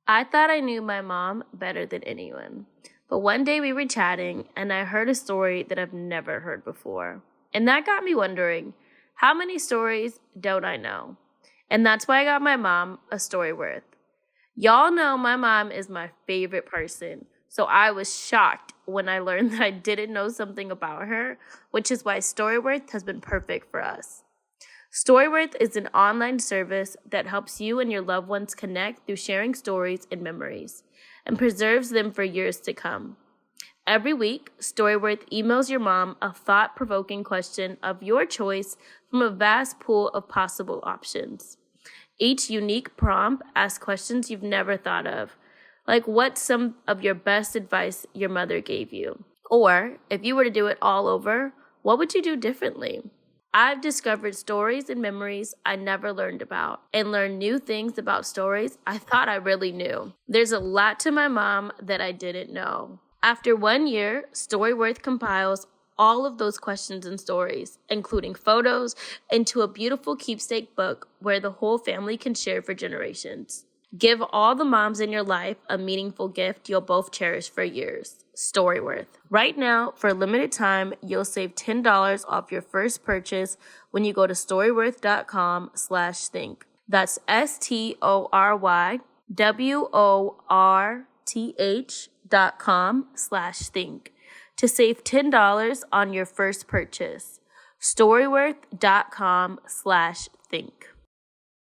I thought I knew my mom better than anyone. But one day we were chatting and I heard a story that I've never heard before. And that got me wondering, how many stories don't I know? And that's why I got my mom a story worth. Y'all know my mom is my favorite person. So I was shocked when I learned that I didn't know something about her, which is why Storyworth has been perfect for us. Storyworth is an online service that helps you and your loved ones connect through sharing stories and memories, and preserves them for years to come. Every week, Storyworth emails your mom a thought-provoking question of your choice from a vast pool of possible options. Each unique prompt asks questions you've never thought of, like what's some of your best advice your mother gave you? Or, if you were to do it all over, what would you do differently? I've discovered stories and memories I never learned about, and learned new things about stories I thought I really knew. There's a lot to my mom that I didn't know. After 1 year, Storyworth compiles all of those questions and stories, including photos, into a beautiful keepsake book where the whole family can share for generations. Give all the moms in your life a meaningful gift you'll both cherish for years. Storyworth. Right now, for a limited time, you'll save $10 off your first purchase when you go to storyworth.com/think. That's STORYWORTH.com/think to save $10 on your first purchase. Storyworth.com/think.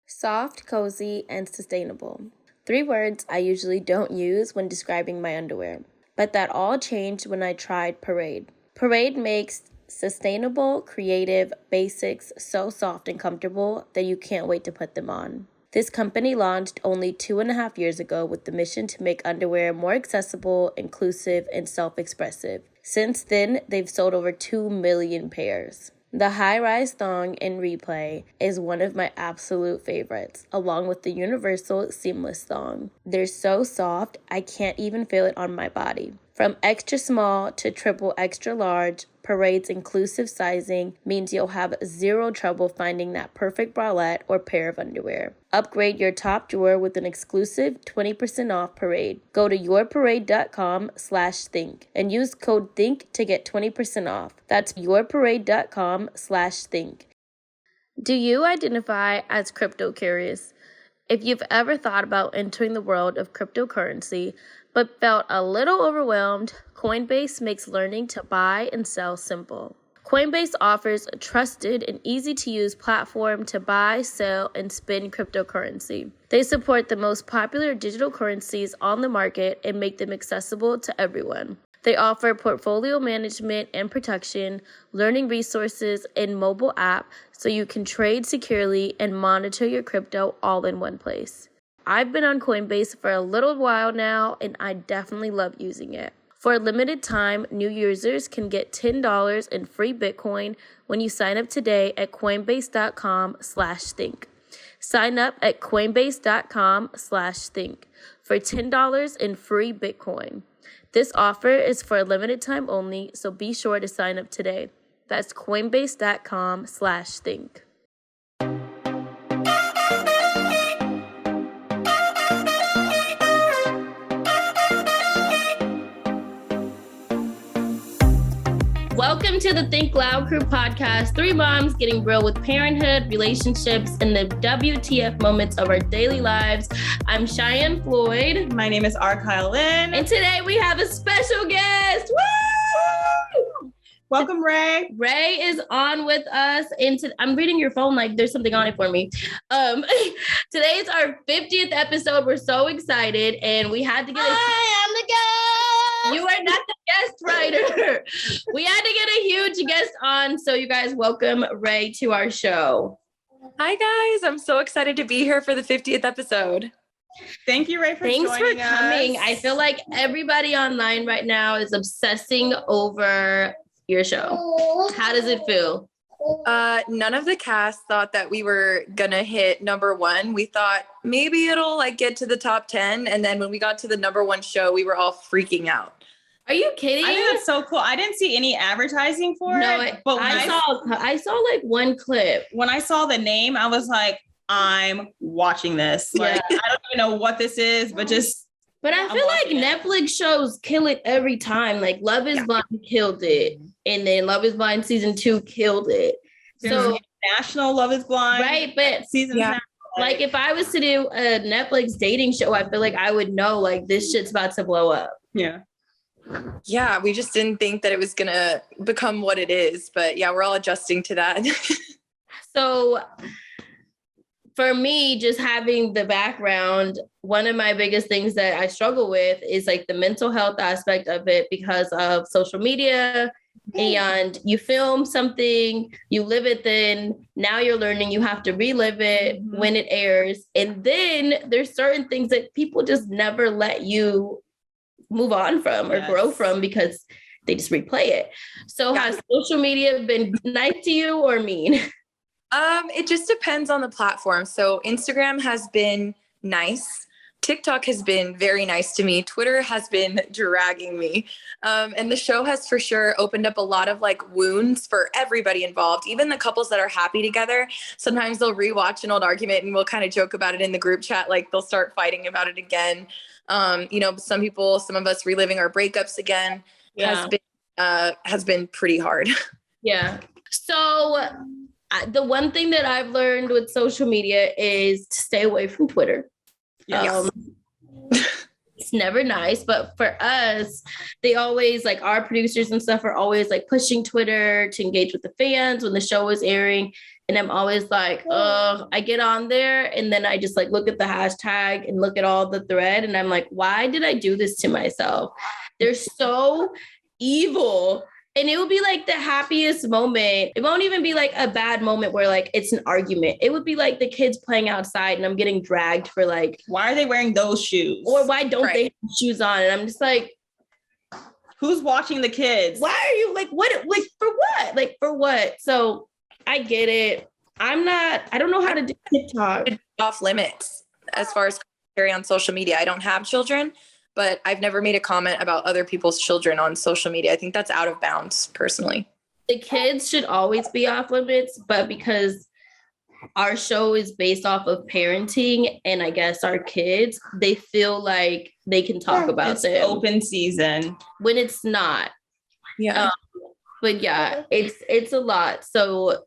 Soft, cozy, and sustainable. 3 words I usually don't use when describing my underwear, but that all changed when I tried Parade. Parade makes sustainable, creative basics so soft and comfortable that you can't wait to put them on. This company launched only 2.5 years ago with the mission to make underwear more accessible, inclusive, and self-expressive. Since then, they've sold over 2 million pairs. The high-rise thong in Replay is one of my absolute favorites, along with the universal seamless thong. They're so soft, I can't even feel it on my body. From extra small to triple extra large, Parade's inclusive sizing means you'll have zero trouble finding that perfect bralette or pair of underwear. Upgrade your top drawer with an exclusive 20% off Parade. Go to yourparade.com/think and use code THINK to get 20% off. That's yourparade.com/think. Do you identify as crypto curious? If you've ever thought about entering the world of cryptocurrency, but felt a little overwhelmed, Coinbase makes learning to buy and sell simple. Coinbase offers a trusted and easy-to-use platform to buy, sell, and spend cryptocurrency. They support the most popular digital currencies on the market and make them accessible to everyone. They offer portfolio management and protection, learning resources, and mobile app so you can trade securely and monitor your crypto all in one place. I've been on Coinbase for a little while now, and I definitely love using it. For a limited time, new users can get $10 in free Bitcoin when you sign up today at coinbase.com/think. Sign up at coinbase.com/think for $10 in free Bitcoin. This offer is for a limited time only, so be sure to sign up today. That's coinbase.com/think. Welcome to the Think Loud Crew podcast. 3 moms getting real with parenthood, relationships, and the WTF moments of our daily lives. I'm Cheyenne Floyd. My name is Kyle Lynn. And today we have a special guest. Woo! Welcome, Ray. Ray is on with us. And I'm reading your phone like there's something on it for me. Today is our 50th episode. We're so excited. And we had to get Hi, I'm the guest. You are not the guest writer. We had to get a huge guest on. So you guys welcome Ray to our show. Hi, guys. I'm so excited to be here for the 50th episode. Thank you, Ray, for joining us. Thanks for coming. Us. I feel like everybody online right now is obsessing over your show. How does it feel? None of the cast thought that we were gonna hit number 1. We thought maybe it'll get to the top 10. And then when we got to the number 1 show, we were all freaking out. Are you kidding? I think that's so cool. I didn't see any advertising for it. But I saw like one clip. When I saw the name, I was like, I'm watching this. Like, I don't even know what this is, but just. But I feel like Netflix shows kill it every time. Like Love is Blind killed it. And then Love is Blind season 2 killed it. So National Love is Blind. Right, but season like if I was to do a Netflix dating show, I feel like I would know like this shit's about to blow up. Yeah. Yeah, we just didn't think that it was gonna become what it is. But yeah, we're all adjusting to that. So for me, just having the background, one of my biggest things that I struggle with is like the mental health aspect of it because of social media. And you film something, you live it, then now you're learning you have to relive it when it airs. And then there's certain things that people just never let you move on from or grow from because they just replay it. So has social media been nice to you or mean? It just depends on the platform. So Instagram has been nice. TikTok has been very nice to me. Twitter has been dragging me. And the show has for sure opened up a lot of like wounds for everybody involved, even the couples that are happy together. Sometimes they'll rewatch an old argument and we'll kind of joke about it in the group chat. Like they'll start fighting about it again. Some of us reliving our breakups again has been pretty hard. Yeah. So the one thing that I've learned with social media is to stay away from Twitter. It's never nice, but for us, they always like our producers and stuff are always like pushing Twitter to engage with the fans when the show is airing. And I'm always like, I get on there and then I just like look at the hashtag and look at all the thread. And I'm like, why did I do this to myself? They're so evil. And it would be like the happiest moment. It won't even be like a bad moment where like it's an argument. It would be like the kids playing outside and I'm getting dragged for like, why are they wearing those shoes? Or why don't they have shoes on? And I'm just like, who's watching the kids? Why are you like, what, like for what? Like for what? So I get it. I don't know how to do TikTok. Off limits as far as commentary on social media. I don't have children, but I've never made a comment about other people's children on social media. I think that's out of bounds personally. The kids should always be off limits, but because our show is based off of parenting and I guess our kids, they feel like they can talk about it. Open season. When it's not. Yeah. But yeah, it's a lot. So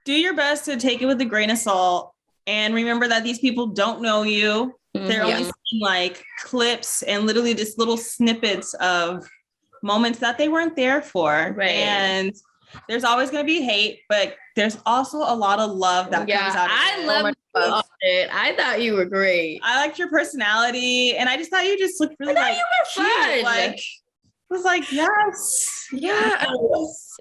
do your best to take it with a grain of salt and remember that these people don't know you. They're only seeing like clips and literally just little snippets of moments that they weren't there for. Right. And there's always going to be hate, but there's also a lot of love that comes out of it. I loved it. I thought you were great. I liked your personality and I just thought you just looked really you were fun. Cute. Like, I was like, yes. Yeah. A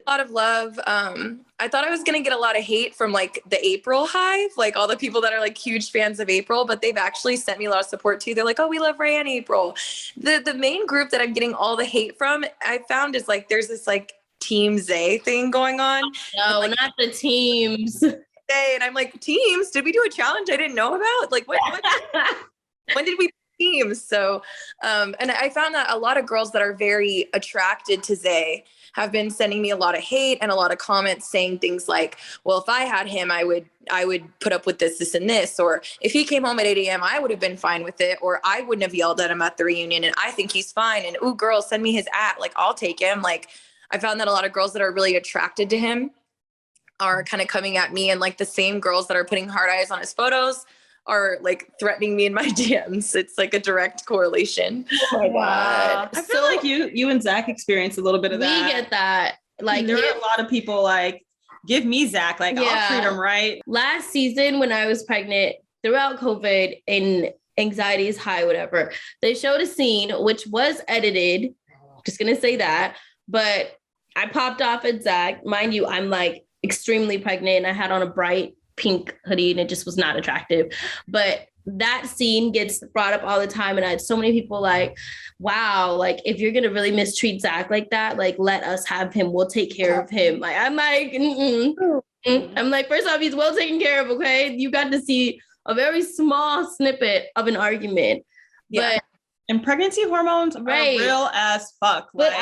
lot of love. I thought I was going to get a lot of hate from like the April hive, like all the people that are like huge fans of April, but they've actually sent me a lot of support too. They're like, oh, we love Ray and April. The main group that I'm getting all the hate from, I found is like, there's this like Team Zay thing going on. No, like, not the teams. And I'm like, teams? Did we do a challenge I didn't know about? Like what when did we teams? So, and I found that a lot of girls that are very attracted to Zay have been sending me a lot of hate and a lot of comments saying things like, well, if I had him, I would put up with this, and this, or if he came home at 8 a.m., I would have been fine with it. Or I wouldn't have yelled at him at the reunion. And I think he's fine. And ooh, girls, send me his @ like, I'll take him. Like, I found that a lot of girls that are really attracted to him are kind of coming at me, and like the same girls that are putting hard eyes on his photos are like threatening me in my DMs. It's like a direct correlation. Oh my God. I feel like you and Zach experienced a little bit of that. We get that. Like there are a lot of people like, give me Zach, like I'll treat him right. Last season when I was pregnant, throughout COVID and anxiety is high, whatever, they showed a scene which was edited. Just gonna say that. But I popped off at Zach. Mind you, I'm like extremely pregnant and I had on a bright pink hoodie and it just was not attractive. But that scene gets brought up all the time. And I had so many people like, wow, like if you're going to really mistreat Zach like that, like let us have him. We'll take care of him. Like, I'm like, I'm like, first off, he's well taken care of. Okay. You got to see a very small snippet of an argument, but And pregnancy hormones are real as fuck. But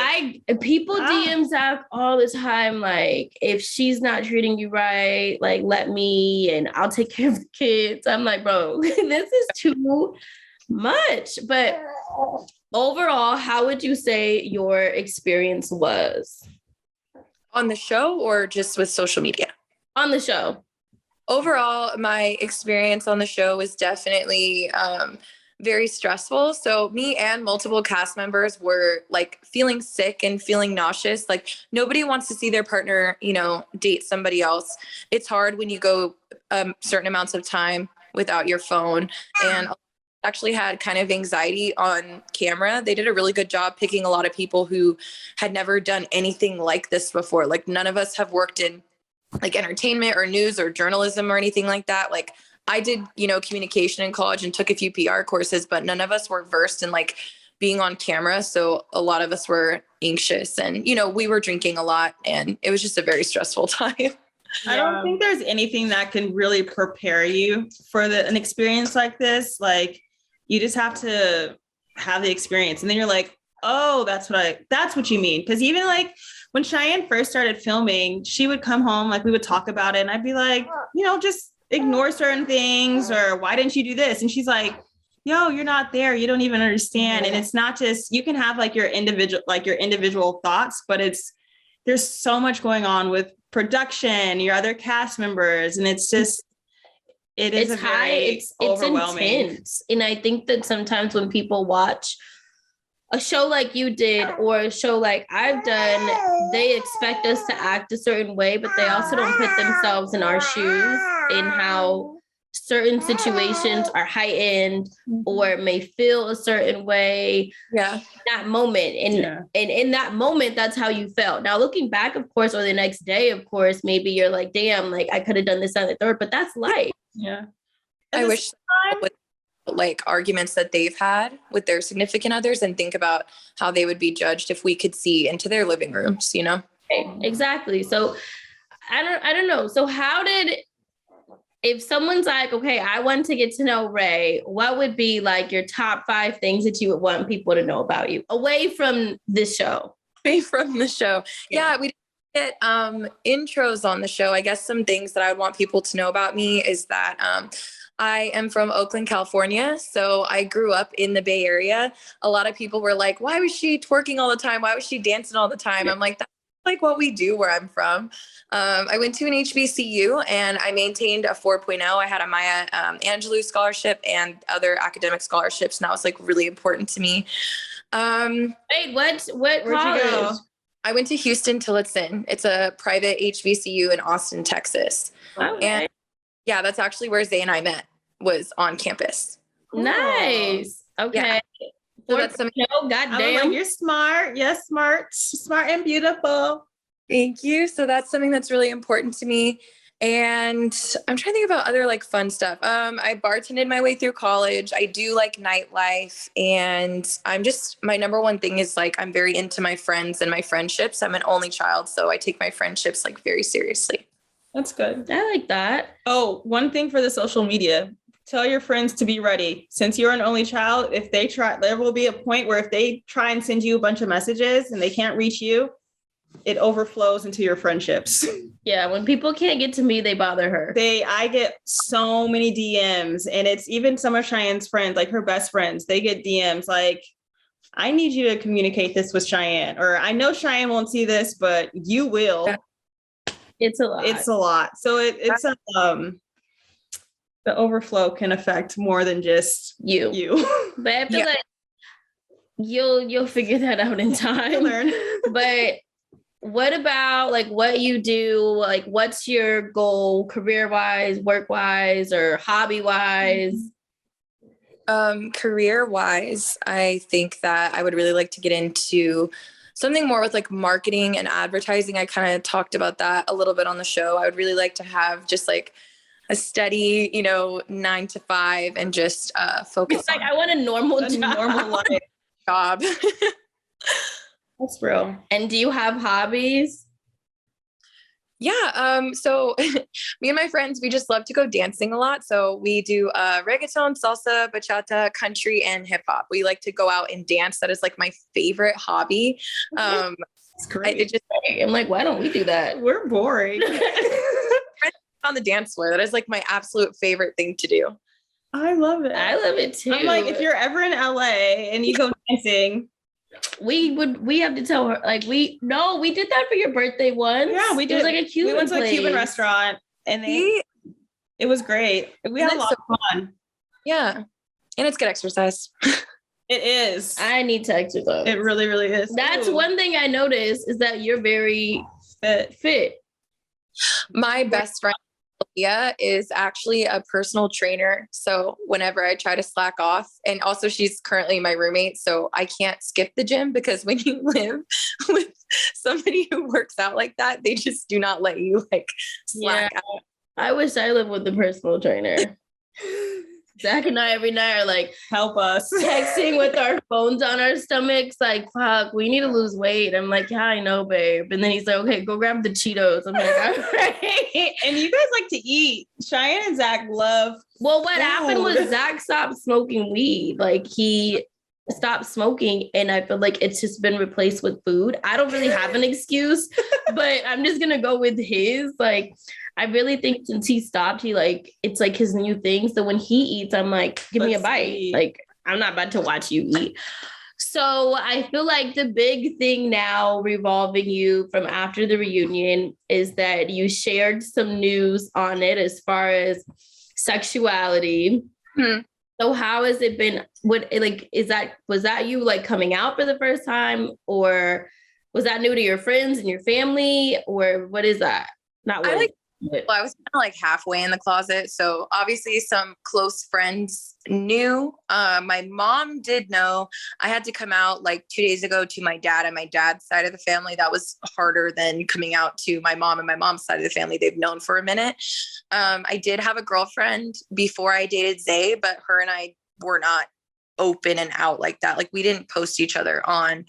people DM Zach all the time, like, if she's not treating you right, like, let me, and I'll take care of the kids. I'm like, bro, this is too much. But overall, how would you say your experience was? On the show or just with social media? On the show. Overall, my experience on the show was definitely very stressful. So me and multiple cast members were like feeling sick and feeling nauseous. Like nobody wants to see their partner, date somebody else. It's hard when you go certain amounts of time without your phone. And actually had kind of anxiety on camera. They did a really good job picking a lot of people who had never done anything like this before. Like none of us have worked in like entertainment or news or journalism or anything like that. Like I did, communication in college and took a few PR courses, but none of us were versed in like being on camera. So a lot of us were anxious and, we were drinking a lot and it was just a very stressful time. I don't think there's anything that can really prepare you for an experience like this. Like you just have to have the experience and then you're like, oh, that's what you mean. Cause even like when Cheyenne first started filming, she would come home, like we would talk about it and I'd be like, just ignore certain things or why didn't you do this? And she's like, yo, you're not there. You don't even understand. And it's not just, you can have like your individual thoughts, but there's so much going on with production, your other cast members. And it's just, it's overwhelming. Intense. And I think that sometimes when people watch a show like you did or a show like I've done, they expect us to act a certain way, but they also don't put themselves in our shoes in how certain situations are heightened or may feel a certain way. Yeah. In that moment. And in that moment, that's how you felt. Now, looking back, of course, or the next day, of course, maybe you're like, damn, like I could have done this and the third, but that's life. Yeah. I wish with like arguments that they've had with their significant others and think about how they would be judged if we could see into their living rooms, Exactly. So I don't know. So if someone's like, okay, I want to get to know Ray, what would be like your top 5 things that you would want people to know about you away from this show? Away from the show. Yeah, we get intros on the show. I guess some things that I would want people to know about me is that I am from Oakland, California. So I grew up in the Bay Area. A lot of people were like, why was she twerking all the time? Why was she dancing all the time? I'm like, that's like what we do where I'm from. I went to an HBCU and I maintained a 4.0. I had a Maya Angelou scholarship and other academic scholarships. And that was like really important to me. Wait, what Where'd college? you go? I went to Houston Tillotson. It's a private HBCU in Austin, Texas. Okay. And yeah, that's actually where Zay and I met, was on campus. Nice. Okay. Yeah. So that's something. Goddamn. Like, you're smart. Yes, smart and beautiful. Thank you. So that's something that's really important to me. And I'm trying to think about other like fun stuff. I bartended my way through college. I do like nightlife, and my number one thing is like, I'm very into my friends and my friendships. I'm an only child, so I take my friendships like very seriously. That's good. I like that. Oh, one thing for the social media. Tell your friends to be ready. Since you're an only child, there will be a point where if they try and send you a bunch of messages and they can't reach you, it overflows into your friendships. Yeah, when people can't get to me, they bother her. I get so many DMs, and it's even some of Cheyenne's friends, like her best friends, they get DMs like, I need you to communicate this with Cheyenne, or I know Cheyenne won't see this, but you will. It's a lot. It's a lot. So the overflow can affect more than just you. But I feel like you'll figure that out in time. Learn. But what about like what you do? Like, what's your goal career-wise, work-wise, or hobby-wise? Career-wise, I think that I would really like to get into something more with like marketing and advertising. I kind of talked about that a little bit on the show. I would really like to have just like a steady, 9 to 5 and just focus on I want a normal job. That's real. And do you have hobbies? Yeah. So me and my friends, we just love to go dancing a lot. So we do reggaeton, salsa, bachata, country, and hip hop. We like to go out and dance. That is like my favorite hobby. It's great. I'm like, why don't we do that? We're boring. On the dance floor. That is like my absolute favorite thing to do. I love it. I love it too. I'm like, if you're ever in LA and you go dancing, we have to tell her, like, we did that for your birthday once. Yeah, we did. It was like a Cuban We went to place. a Cuban restaurant and it was great. We had a lot of fun. Yeah. And it's good exercise. It is. I need to exercise. It really, really is. That's one thing I noticed is that you're very fit. My best friend Leah is actually a personal trainer. So whenever I try to slack off, and also she's currently my roommate, so I can't skip the gym because when you live with somebody who works out like that, they just do not let you like slack out. I wish I lived with a personal trainer. Zach and I every night are like, help us, texting with our phones on our stomachs, like, fuck, we need to lose weight. I'm like, yeah, I know, babe. And then he's like, okay, go grab the Cheetos. I'm like, all right. And you guys like to eat. Cheyenne and Zach love. Well, what happened was Zach stopped smoking weed. Like, he stopped smoking, and I feel like it's just been replaced with food. I don't really have an excuse, but I'm just gonna go with his. Like, I really think since he stopped, it's like his new thing. So when he eats, I'm like, give me a bite. Like, I'm not about to watch you eat. So I feel like the big thing now revolving you from after the reunion is that you shared some news on it as far as sexuality. So how has it been? Was that you like coming out for the first time, or was that new to your friends and your family, or what is that? Well, I was kind of like halfway in the closet. So obviously some close friends knew. My mom did know. I had to come out like 2 days ago to my dad and my dad's side of the family. That was harder than coming out to my mom and my mom's side of the family. They've known for a minute. I did have a girlfriend before I dated Zay, but her and I were not open and out like that. Like, we didn't post each other on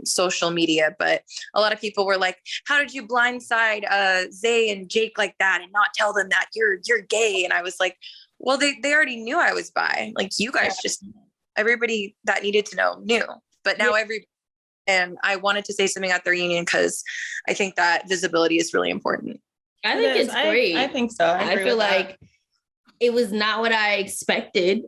social media, but a lot of people were like, how did you blindside Zay and Jake like that and not tell them that you're gay? And I was like, well, they already knew I was bi. Like, you guys just, everybody that needed to know knew, but now and I wanted to say something at the reunion because I think that visibility is really important. I think it's great. I think so. I feel like it was not what I expected.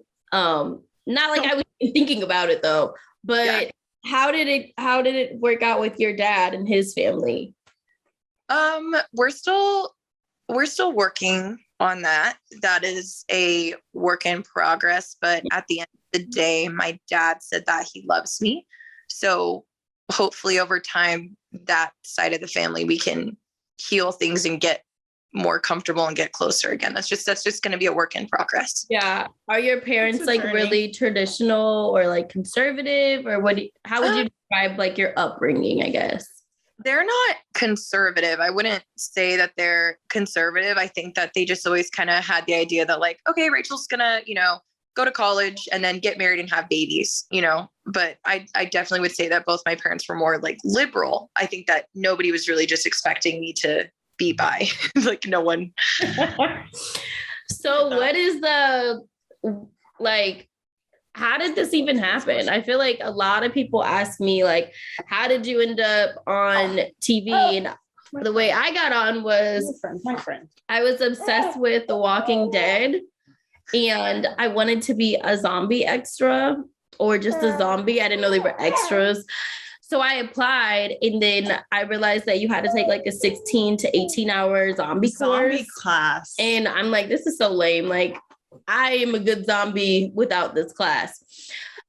Not like I was thinking about it though, but how did it work out with your dad and his family? We're still working on that. That is a work in progress, but at the end of the day, my dad said that he loves me. So hopefully over time, that side of the family, we can heal things and get more comfortable and get closer again. That's just going to be a work in progress. Yeah. Are your parents like really traditional or like conservative, or how would you describe like your upbringing, I guess? They're not conservative. I wouldn't say that they're conservative. I think that they just always kind of had the idea that like, okay, Rachel's gonna, go to college and then get married and have babies, but I definitely would say that both my parents were more like liberal. I think that nobody was really just expecting me to be bi. Like, no one. So what is how did this even happen? I feel like a lot of people ask me like, how did you end up on TV? And the way I got on was my friend. I was obsessed with The Walking Dead, and I wanted to be a zombie extra or just a zombie. I didn't know they were extras. So I applied, and then I realized that you had to take like a 16 to 18 hour zombie class. And I'm like, this is so lame. Like, I am a good zombie without this class.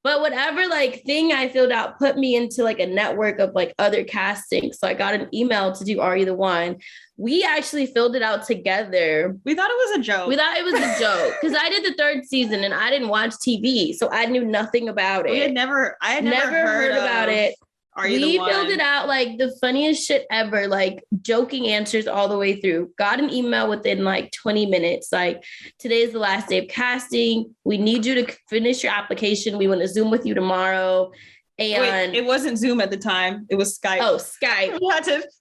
But whatever like thing I filled out put me into like a network of like other castings. So I got an email to do Are You the One? We actually filled it out together. We thought it was a joke. We thought it was a joke because I did the third season and I didn't watch TV. So I knew nothing about it. I had never heard about it. We filled it out like the funniest shit ever, like joking answers all the way through. Got an email within like 20 minutes. Like, today is the last day of casting. We need you to finish your application. We want to Zoom with you tomorrow. And wait, it wasn't Zoom at the time. It was Skype. Oh, Skype.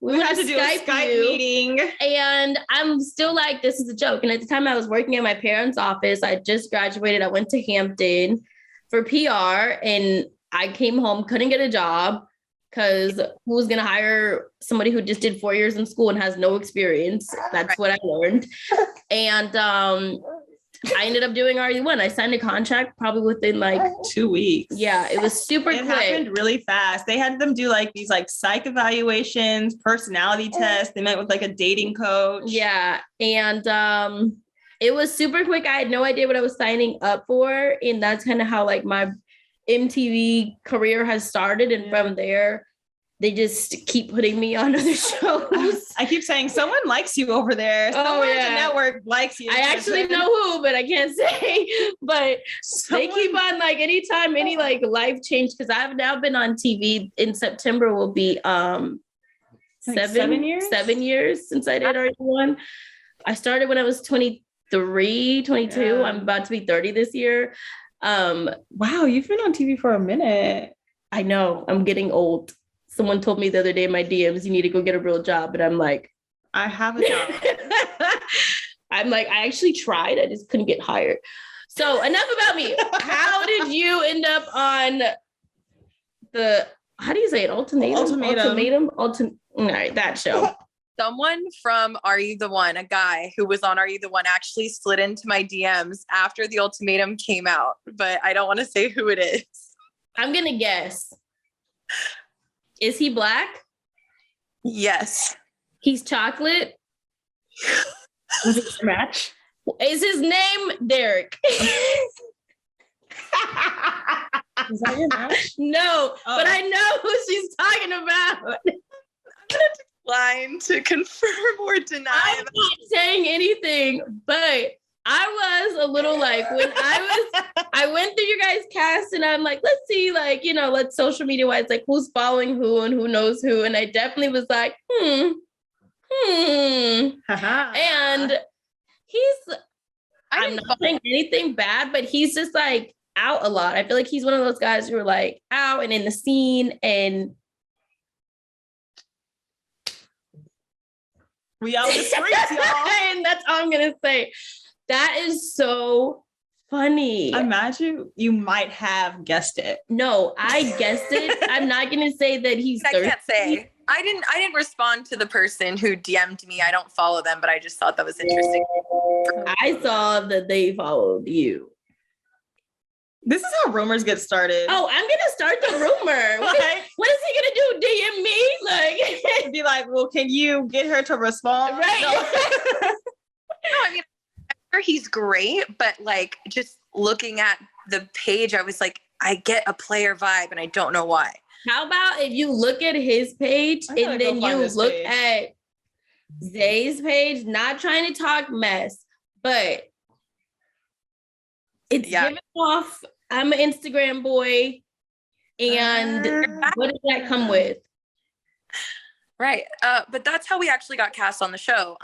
We had to do a Skype meeting. And I'm still like, this is a joke. And at the time I was working at my parents' office. I just graduated. I went to Hampton for PR and I came home, couldn't get a job because who was going to hire somebody who just did 4 years in school and has no experience? That's what I learned. And I ended up doing RE1. I signed a contract probably within like 2 weeks. Yeah, it was super quick. It happened really fast. They had them do like these like psych evaluations, personality tests. They met with like a dating coach. Yeah. And it was super quick. I had no idea what I was signing up for. And that's kind of how like my MTV career has started. And from there, they just keep putting me on other shows. I keep saying someone likes you over there. Someone at the network likes you. I actually know who, but I can't say. But they keep on like anytime any like life change, because I've now been on TV. In September will be like 7 years? 7 years since I did RE1. I started when I was 23, 22. Yeah. I'm about to be 30 this year. Wow, you've been on TV for a minute. I know. I'm getting old. Someone told me the other day in my DMs, you need to go get a real job. But I'm like, I have a job. I'm like, I actually tried. I just couldn't get hired. So enough about me. How did you end up on how do you say it? Ultimatum. All right, that show. Someone from Are You the One, a guy who was on Are You the One, actually slid into my DMs after the Ultimatum came out, but I don't want to say who it is. I'm going to guess. Is he Black? Yes. He's chocolate? Was it a match? Is his name Derek? Is that your match? No, but I know who she's talking about. I'm going to decline to confirm or deny. I'm not saying anything, but I was a little like, when I went through your guys' cast and I'm like, let's see, like, let's social media wise, like who's following who and who knows who. And I definitely was like, And I'm not saying anything bad, but he's just like out a lot. I feel like he's one of those guys who are like out and in the scene, and we out in the streets, y'all. And that's all I'm gonna say. That is so funny. Imagine you might have guessed it. No, I guessed it. I'm not gonna say that he's I can't say. I didn't respond to the person who DM'd me. I don't follow them, but I just thought that was interesting. I saw that they followed you. This is how rumors get started. Oh, I'm gonna start the rumor. What is he gonna do? DM me? Like, be like, well, can you get her to respond? Right. No, I mean, I'm sure he's great, but like just looking at the page, I was like, I get a player vibe and I don't know why. How about if you look at his page and then you look at Zay's page, not trying to talk mess, but it's giving off, I'm an Instagram boy. And what does that come with? Right. But that's how we actually got cast on the show.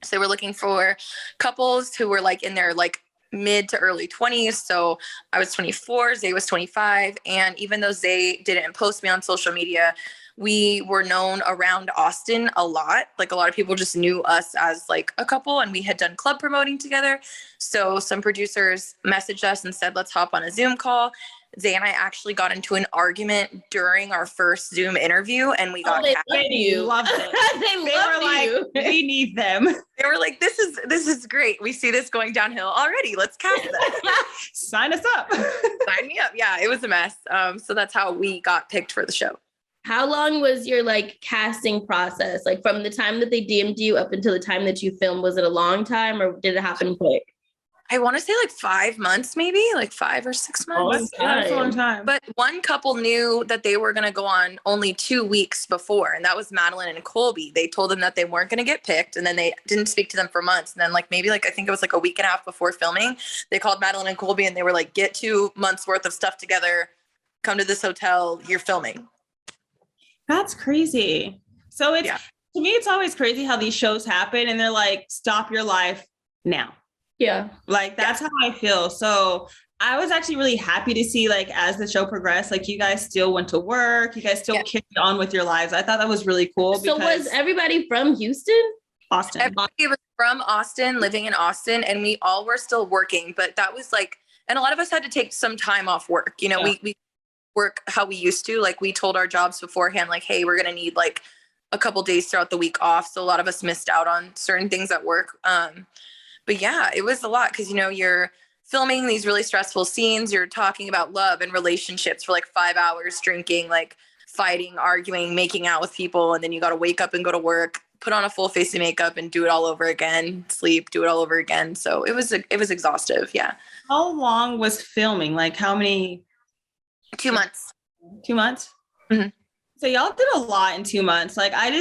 So we're looking for couples who were like in their like mid to early 20s. So I was 24, Zay was 25. And even though Zay didn't post me on social media, we were known around Austin a lot. Like a lot of people just knew us as like a couple, and we had done club promoting together. So some producers messaged us and said, let's hop on a Zoom call. Zay and I actually got into an argument during our first Zoom interview, and we got you. Loved it. they were like, we need them. They were like, this is great. We see this going downhill already. Let's cast them. Sign us up. Sign me up. Yeah, it was a mess. So that's how we got picked for the show. How long was your like casting process? Like from the time that they DM'd you up until the time that you filmed, was it a long time or did it happen quick? I want to say like 5 months, maybe like 5 or 6 months. That's a long time. But one couple knew that they were going to go on only 2 weeks before. And that was Madeline and Colby. They told them that they weren't going to get picked. And then they didn't speak to them for months. And then like, maybe like, I think it was like a week and a half before filming, they called Madeline and Colby and they were like, get 2 months worth of stuff together. Come to this hotel. You're filming. That's crazy. So it's, to me, it's always crazy how these shows happen and they're like, stop your life now. Yeah. Like, that's how I feel. So I was actually really happy to see, like, as the show progressed, like, you guys still went to work, you guys still carried on with your lives. I thought that was really cool. So was everybody from Houston? Austin. Everybody was from Austin, living in Austin, and we all were still working, but that was like, and a lot of us had to take some time off work. You know, we work how we used to, like we told our jobs beforehand, like, hey, we're going to need like a couple days throughout the week off. So a lot of us missed out on certain things at work. But yeah, it was a lot because, you know, you're filming these really stressful scenes. You're talking about love and relationships for like 5 hours, drinking, like fighting, arguing, making out with people. And then you got to wake up and go to work, put on a full face of makeup and do it all over again, sleep, do it all over again. So it was exhaustive. Yeah. How long was filming? Like how many? 2 months. 2 months? Mm-hmm. So y'all did a lot in 2 months. Like I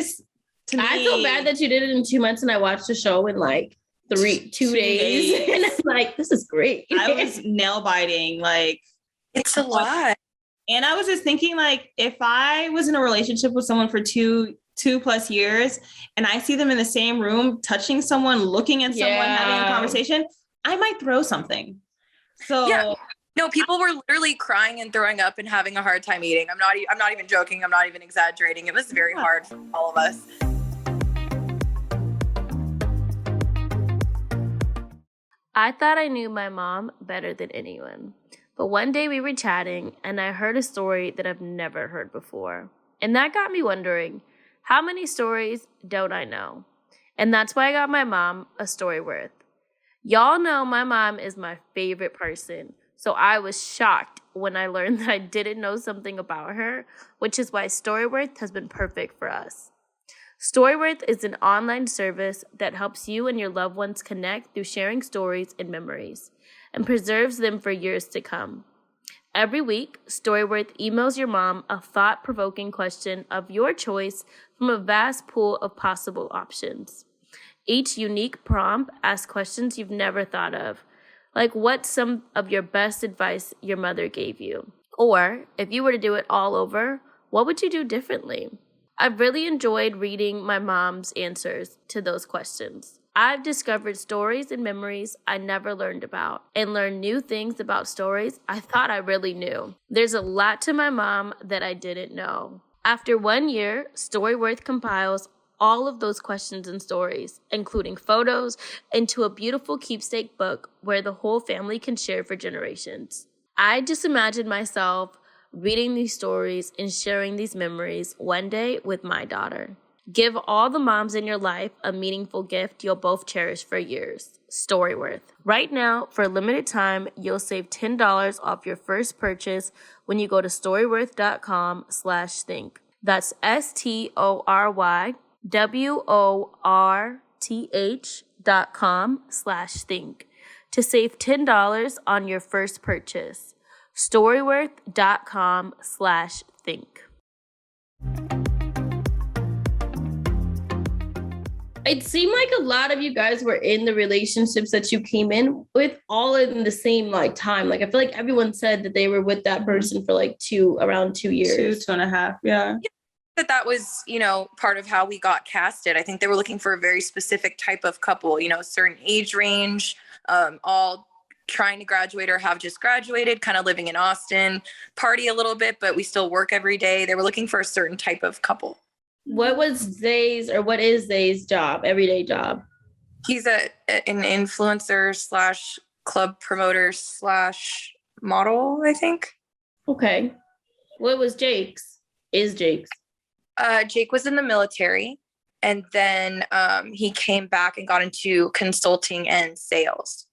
feel bad that you did it in 2 months and I watched the show in like 2 days. And I'm like, this is great. I was nail biting. Like it's a lot. And I was just thinking, like, if I was in a relationship with someone for two plus years and I see them in the same room, touching someone, looking at someone, having a conversation, I might throw something. So yeah. No, people were literally crying and throwing up and having a hard time eating. I'm not even joking. I'm not even exaggerating. It was very hard for all of us. I thought I knew my mom better than anyone. But one day we were chatting and I heard a story that I've never heard before. And that got me wondering, how many stories don't I know? And that's why I got my mom a story worth. Y'all know my mom is my favorite person. So I was shocked when I learned that I didn't know something about her, which is why Storyworth has been perfect for us. Storyworth is an online service that helps you and your loved ones connect through sharing stories and memories, and preserves them for years to come. Every week, Storyworth emails your mom a thought-provoking question of your choice from a vast pool of possible options. Each unique prompt asks questions you've never thought of, like what's some of your best advice your mother gave you? Or, if you were to do it all over, what would you do differently? I've really enjoyed reading my mom's answers to those questions. I've discovered stories and memories I never learned about and learned new things about stories I thought I really knew. There's a lot to my mom that I didn't know. After 1 year, Storyworth compiles all of those questions and stories, including photos, into a beautiful keepsake book where the whole family can share for generations. I just imagined myself reading these stories and sharing these memories one day with my daughter. Give all the moms in your life a meaningful gift you'll both cherish for years. Storyworth. Right now, for a limited time, you'll save $10 off your first purchase when you go to storyworth.com/think. That's STORYWORTH.com/think to save $10 on your first purchase. Storyworth.com/think. It seemed like a lot of you guys were in the relationships that you came in with all in the same like time. Like I feel like everyone said that they were with that person for like around 2 years. 2.5. Yeah. That was, you know, part of how we got casted. I think they were looking for a very specific type of couple, you know, certain age range, all trying to graduate or have just graduated, kind of living in Austin, party a little bit, but we still work every day. They were looking for a certain type of couple. What is Zay's job, everyday job? He's an influencer / club promoter / model, I think. Okay. What was Jake's? Jake was in the military, and then he came back and got into consulting and sales.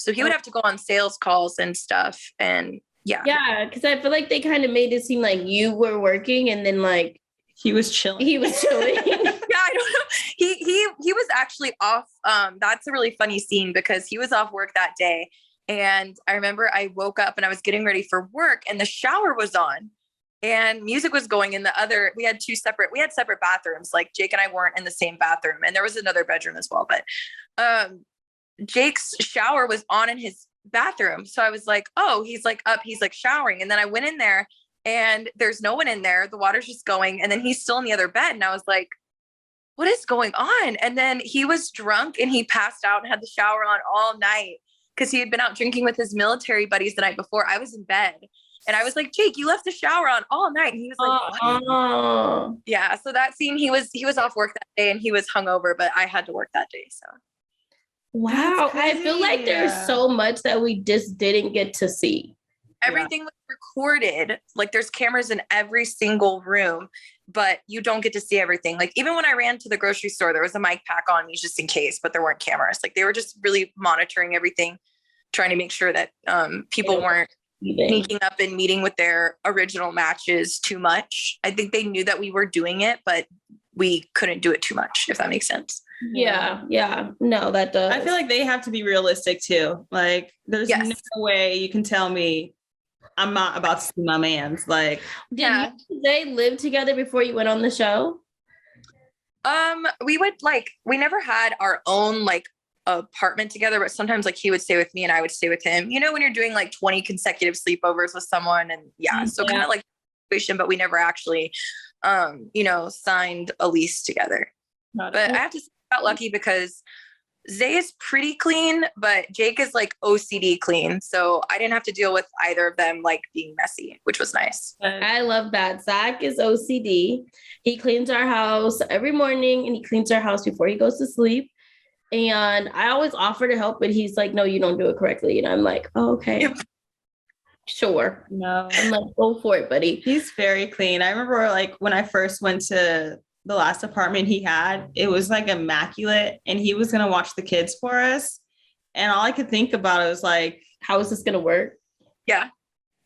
So he would have to go on sales calls and stuff. And yeah. Yeah, because I feel like they kind of made it seem like you were working and then like he was chilling. Yeah, I don't know. He was actually off. That's a really funny scene because he was off work that day. And I remember I woke up and I was getting ready for work and the shower was on. And music was going in we had separate bathrooms. Like Jake and I weren't in the same bathroom, and there was another bedroom as well. But Jake's shower was on in his bathroom. So I was like, oh, he's like up, he's like showering. And then I went in there and there's no one in there. The water's just going. And then he's still in the other bed. And I was like, what is going on? And then he was drunk and he passed out and had the shower on all night. because he had been out drinking with his military buddies the night before. I was in bed and I was like, Jake, you left the shower on all night. And he was like, what? Yeah. So that scene, he was off work that day and he was hungover, but I had to work that day. So. Wow. I feel like there's so much that we just didn't get to see. Everything was recorded. Like there's cameras in every single room, but you don't get to see everything. Like even when I ran to the grocery store, there was a mic pack on me just in case, but there weren't cameras. Like they were just really monitoring everything, trying to make sure that people weren't sneaking up and meeting with their original matches too much. I think they knew that we were doing it, but we couldn't do it too much, if that makes sense. Yeah. No, that does. I feel like they have to be realistic too. Like there's no way you can tell me I'm not about to see my man's. Like, did they live together before you went on the show? We never had our own like apartment together, but sometimes like he would stay with me and I would stay with him. You know, when you're doing like 20 consecutive sleepovers with someone and kind of like situation, but we never actually, signed a lease together. But I have to say I got lucky because Zay is pretty clean, but Jake is like OCD clean. So I didn't have to deal with either of them like being messy, which was nice. I love that. Zach is OCD. He cleans our house every morning and he cleans our house before he goes to sleep. And I always offer to help, but he's like, no, you don't do it correctly. And I'm like, oh, okay. Yep. Sure. No. I'm like, go for it, buddy. He's very clean. I remember like when I first went to the last apartment he had, it was like immaculate and he was going to watch the kids for us. And all I could think about it was like, how is this going to work? Yeah.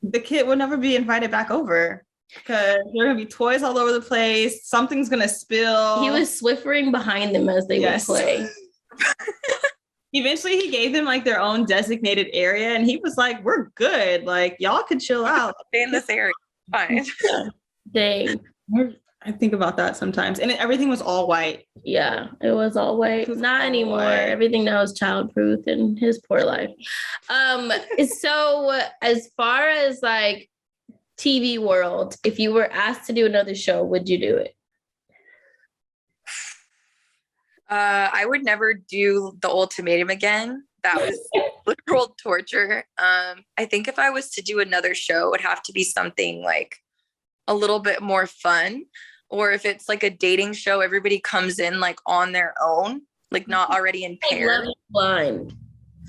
The kid will never be invited back over because there are going to be toys all over the place. Something's going to spill. He was Swiffering behind them as they would play. Eventually he gave them like their own designated area and he was like, we're good. Like y'all could chill out. Stay in this area. Fine. Dang. I think about that sometimes. And everything was all white. Yeah, it was all white. Not anymore. White. Everything now is childproof in his poor life. So as far as like TV world, if you were asked to do another show, would you do it? I would never do the Ultimatum again. That was literal torture. I think if I was to do another show, it would have to be something like a little bit more fun. Or if it's like a dating show, everybody comes in like on their own, like not already in pairs.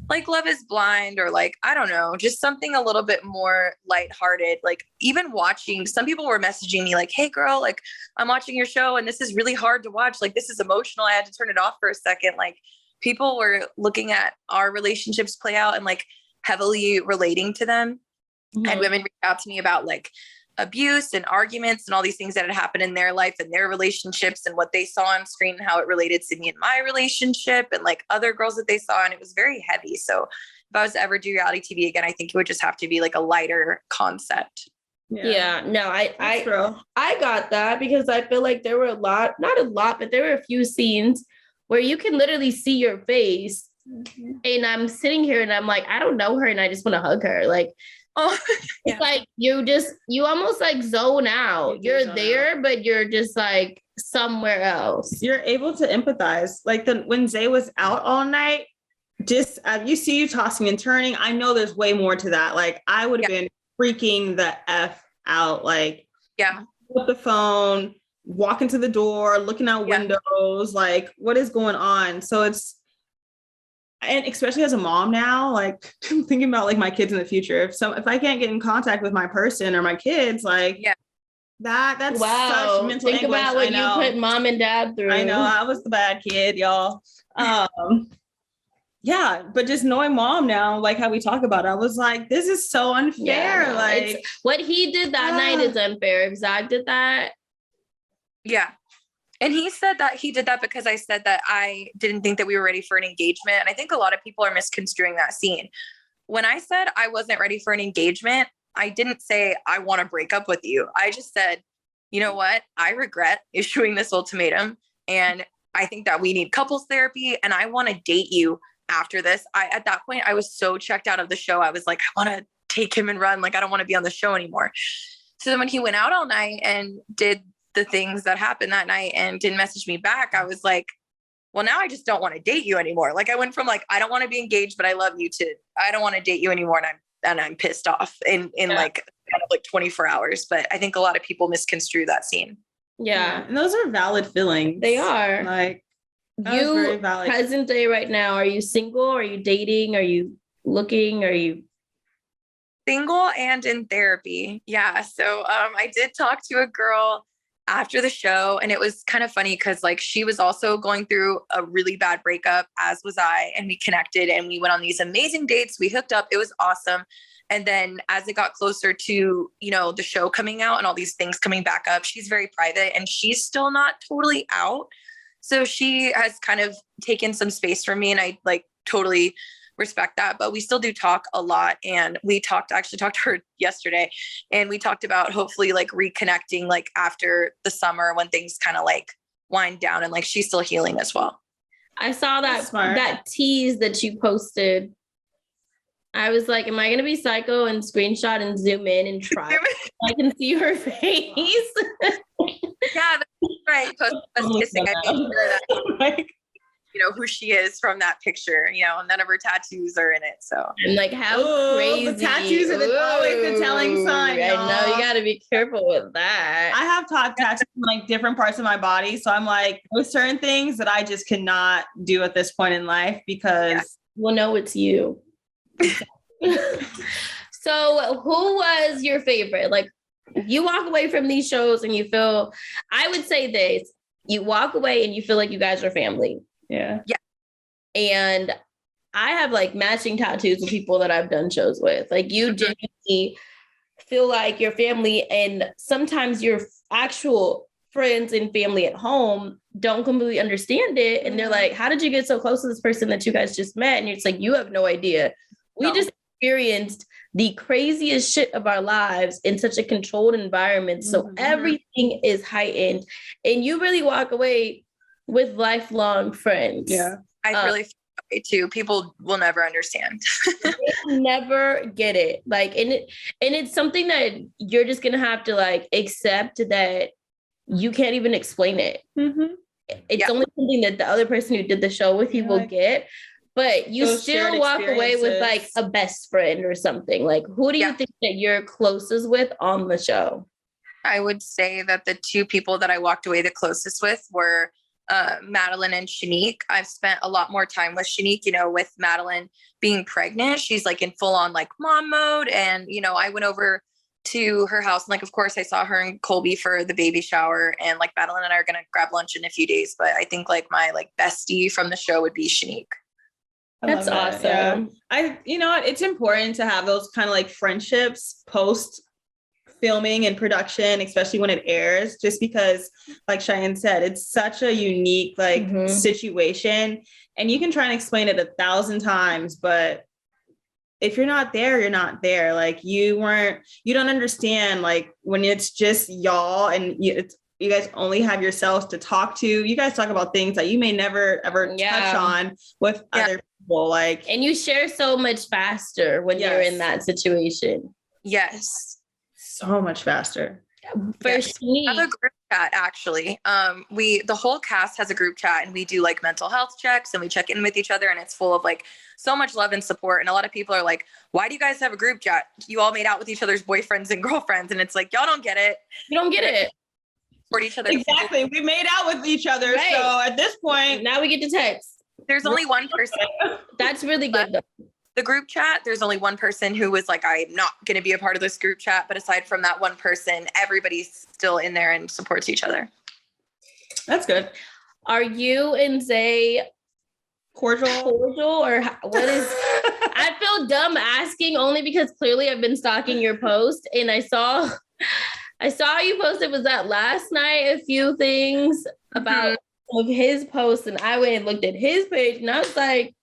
Like Love is Blind, or like, I don't know, just something a little bit more lighthearted. Like even watching, some people were messaging me like, hey girl, like I'm watching your show and this is really hard to watch. Like this is emotional. I had to turn it off for a second. Like people were looking at our relationships play out and like heavily relating to them. Mm-hmm. And women reached out to me about like abuse and arguments and all these things that had happened in their life and their relationships and what they saw on screen and how it related to me and my relationship and like other girls that they saw. And it was very heavy. So if I was to ever do reality TV again, I think it would just have to be like a lighter concept. I got that because I feel like there were not a lot, but there were a few scenes where you can literally see your face. Mm-hmm. And I'm sitting here and I'm like, I don't know her and I just want to hug her. Like, it's like you almost like zone out. You're there, but you're just like somewhere else. You're able to empathize. Like when Zay was out all night, just you see you tossing and turning. I know there's way more to that. Like I would have been freaking the F out. Like with the phone, walking to the door, looking out windows, like what is going on? So and especially as a mom now, like I'm thinking about like my kids in the future. If I can't get in contact with my person or my kids, like that's such mental Think anguish. about what you put mom and dad through. I know I was the bad kid, y'all. But just knowing mom now, like how we talk about it, I was like, this is so unfair. Like what he did that night is unfair. If Zach did that. Yeah. And he said that he did that because I said that I didn't think that we were ready for an engagement. And I think a lot of people are misconstruing that scene. When I said I wasn't ready for an engagement, I didn't say I want to break up with you. I just said, you know what? I regret issuing this ultimatum. And I think that we need couples therapy. And I want to date you after this. At that point, I was so checked out of the show. I was like, I want to take him and run. Like, I don't want to be on the show anymore. So then when he went out all night and did the things that happened that night and didn't message me back, I was like, well, now I just don't want to date you anymore. Like I went from like, I don't want to be engaged, but I love you, to I don't want to date you anymore. And I'm pissed off in like kind of like 24 hours. But I think a lot of people misconstrue that scene. Yeah. And those are valid feelings. They are. Like, you very valid. Present day right now, are you single? Are you dating? Are you looking? Are you single and in therapy? Yeah. So I did talk to a girl after the show, and it was kind of funny because like she was also going through a really bad breakup, as was I, and we connected and we went on these amazing dates. We hooked up. It was awesome. And then as it got closer to, you know, the show coming out and all these things coming back up, she's very private and she's still not totally out. So she has kind of taken some space from me, and I like totally respect that, but we still do talk a lot. And actually talked to her yesterday, and we talked about hopefully like reconnecting like after the summer when things kind of like wind down, and like she's still healing as well. I saw that tease that you posted. I was like, am I going to be psycho and screenshot and zoom in and try? I can see her face. Yeah, that's right. Post us kissing. I made sure that like, you know, who she is from that picture. You know, none of her tattoos are in it. So and like how crazy. The tattoos are always the telling sign. I know, you got to be careful with that. I have tattoos in like different parts of my body. So I'm like, there's certain things that I just cannot do at this point in life because we'll know it's you. So who was your favorite? Like you walk away from these shows and you feel, I would say this, you walk away and you feel like you guys are family. Yeah. And I have like matching tattoos with people that I've done shows with. Like you genuinely feel like your family, and sometimes your actual friends and family at home don't completely understand it. And they're like, how did you get so close to this person that you guys just met? And it's like, you have no idea. We just experienced the craziest shit of our lives in such a controlled environment. So everything is heightened, and you really walk away with lifelong friends. Yeah. I really feel that way too. People will never understand. They never get it. Like, and it's something that you're just going to have to like accept that you can't even explain it. Mm-hmm. It's only something that the other person who did the show with you will get. But you still walk away with like a best friend or something. Like, who do you think that you're closest with on the show? I would say that the two people that I walked away the closest with were Madeline and Shanique. I've spent a lot more time with Shanique, you know, with Madeline being pregnant. She's like in full on like mom mode. And, you know, I went over to her house and like, of course I saw her and Colby for the baby shower, and like Madeline and I are going to grab lunch in a few days. But I think like my like bestie from the show would be Shanique. That's awesome. Yeah. You know what? It's important to have those kind of like friendships post filming and production, especially when it airs, just because like Cheyenne said, it's such a unique like situation, and you can try and explain it 1,000 times, but if you're not there, you're not there. Like you don't understand like when it's just y'all and you guys only have yourselves to talk to. You guys talk about things that you may never ever touch on with other people. Like, and you share so much faster when you're in that situation. Yes. So much faster. We have a group chat actually. The whole cast has a group chat, and we do like mental health checks and we check in with each other, and it's full of like so much love and support. And a lot of people are like, why do you guys have a group chat? You all made out with each other's boyfriends and girlfriends. And it's like, y'all don't get it. You don't get it. Support each other. Exactly. We made out with each other. Right. So at this point, now we get to text. There's only one person. That's really good though. The group chat, there's only one person who was like, I'm not going to be a part of this group chat. But aside from that one person, everybody's still in there and supports each other. That's good. Are you and Zay cordial or what is, I feel dumb asking only because clearly I've been stalking your post, and I saw you posted, was that last night, a few things about of his post, and I went and looked at his page and I was like,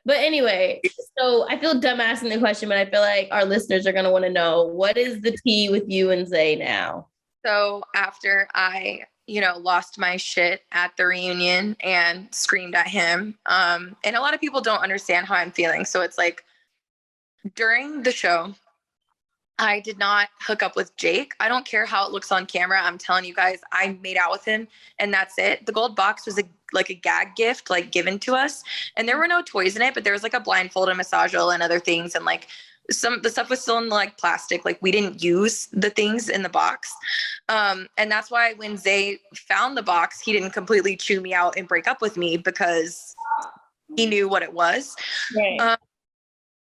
but anyway, so I feel dumb asking the question, but I feel like our listeners are going to want to know, what is the tea with you and Zay now? So after I, lost my shit at the reunion and screamed at him, and a lot of people don't understand how I'm feeling. So it's like during the show, I did not hook up with Jake. I don't care how it looks on camera. I'm telling you guys, I made out with him and that's it. The gold box was like a gag gift, like given to us. And there were no toys in it, but there was like a blindfold, a massageable and other things. And like the stuff was still in like plastic. Like we didn't use the things in the box. And that's why when Zay found the box, he didn't completely chew me out and break up with me because he knew what it was. Right.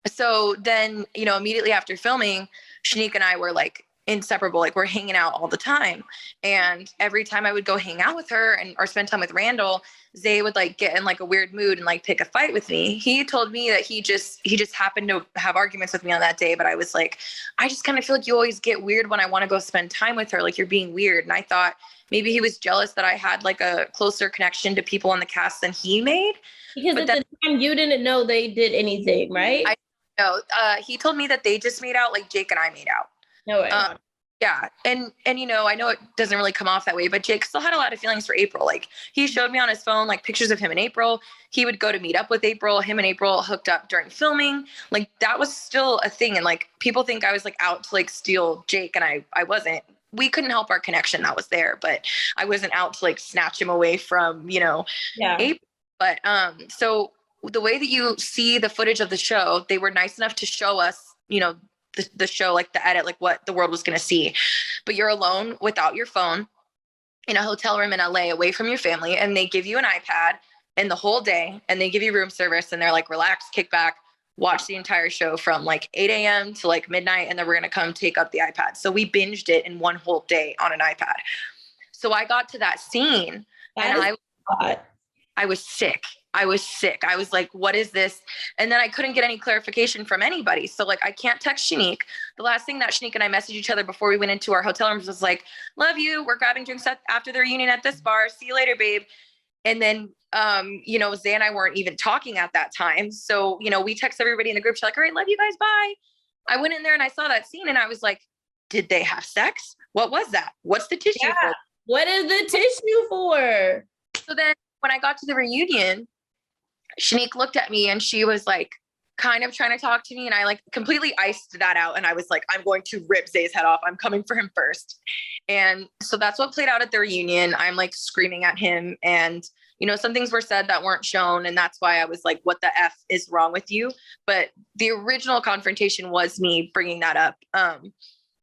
So then, you know, immediately after filming, Shanique and I were like inseparable. Like we're hanging out all the time. And every time I would go hang out with her or spend time with Randall, Zay would like get in like a weird mood and like pick a fight with me. He told me that he just happened to have arguments with me on that day. But I was like, I just kind of feel like you always get weird when I want to go spend time with her. Like you're being weird. And I thought maybe he was jealous that I had like a closer connection to people on the cast than he made. Because at the time you didn't know they did anything, right? No, he told me that they just made out like Jake and I made out. No way. Yeah. And, you know, I know it doesn't really come off that way, but Jake still had a lot of feelings for April. Like he showed me on his phone, like pictures of him and April. He would go to meet up with April. Him and April hooked up during filming. Like that was still a thing. And like, people think I was like out to like steal Jake, and I wasn't. We couldn't help our connection that was there, but I wasn't out to like snatch him away from, you know, April. But, so the way that you see the footage of the show, they were nice enough to show us, you know, the show, like the edit, like what the world was going to see, but you're alone without your phone in a hotel room in LA away from your family. And they give you an iPad and the whole day, and they give you room service, and they're like, relax, kick back, watch the entire show from like 8 a.m. to like midnight. And then we're going to come take up the iPad. So we binged it in one whole day on an iPad. So I got to that scene and I was sick. I was like, what is this? And then I couldn't get any clarification from anybody. So like, I can't text Shanique. The last thing that Shanique and I messaged each other before we went into our hotel rooms was like, love you. We're grabbing drinks after the reunion at this bar. See you later, babe. And then, you know, Zay and I weren't even talking at that time. So, you know, we text everybody in the group chat like, all right, love you guys. Bye. I went in there and I saw that scene and I was like, did they have sex? What was that? What's the tissue for? What is the tissue for? So then when I got to the reunion, Shanique looked at me and she was like kind of trying to talk to me, and I like completely iced that out. And I was like, I'm going to rip Zay's head off. I'm coming for him first. And so that's what played out at the reunion. I'm like screaming at him, and, you know, some things were said that weren't shown. And that's why I was like, what the F is wrong with you? But the original confrontation was me bringing that up.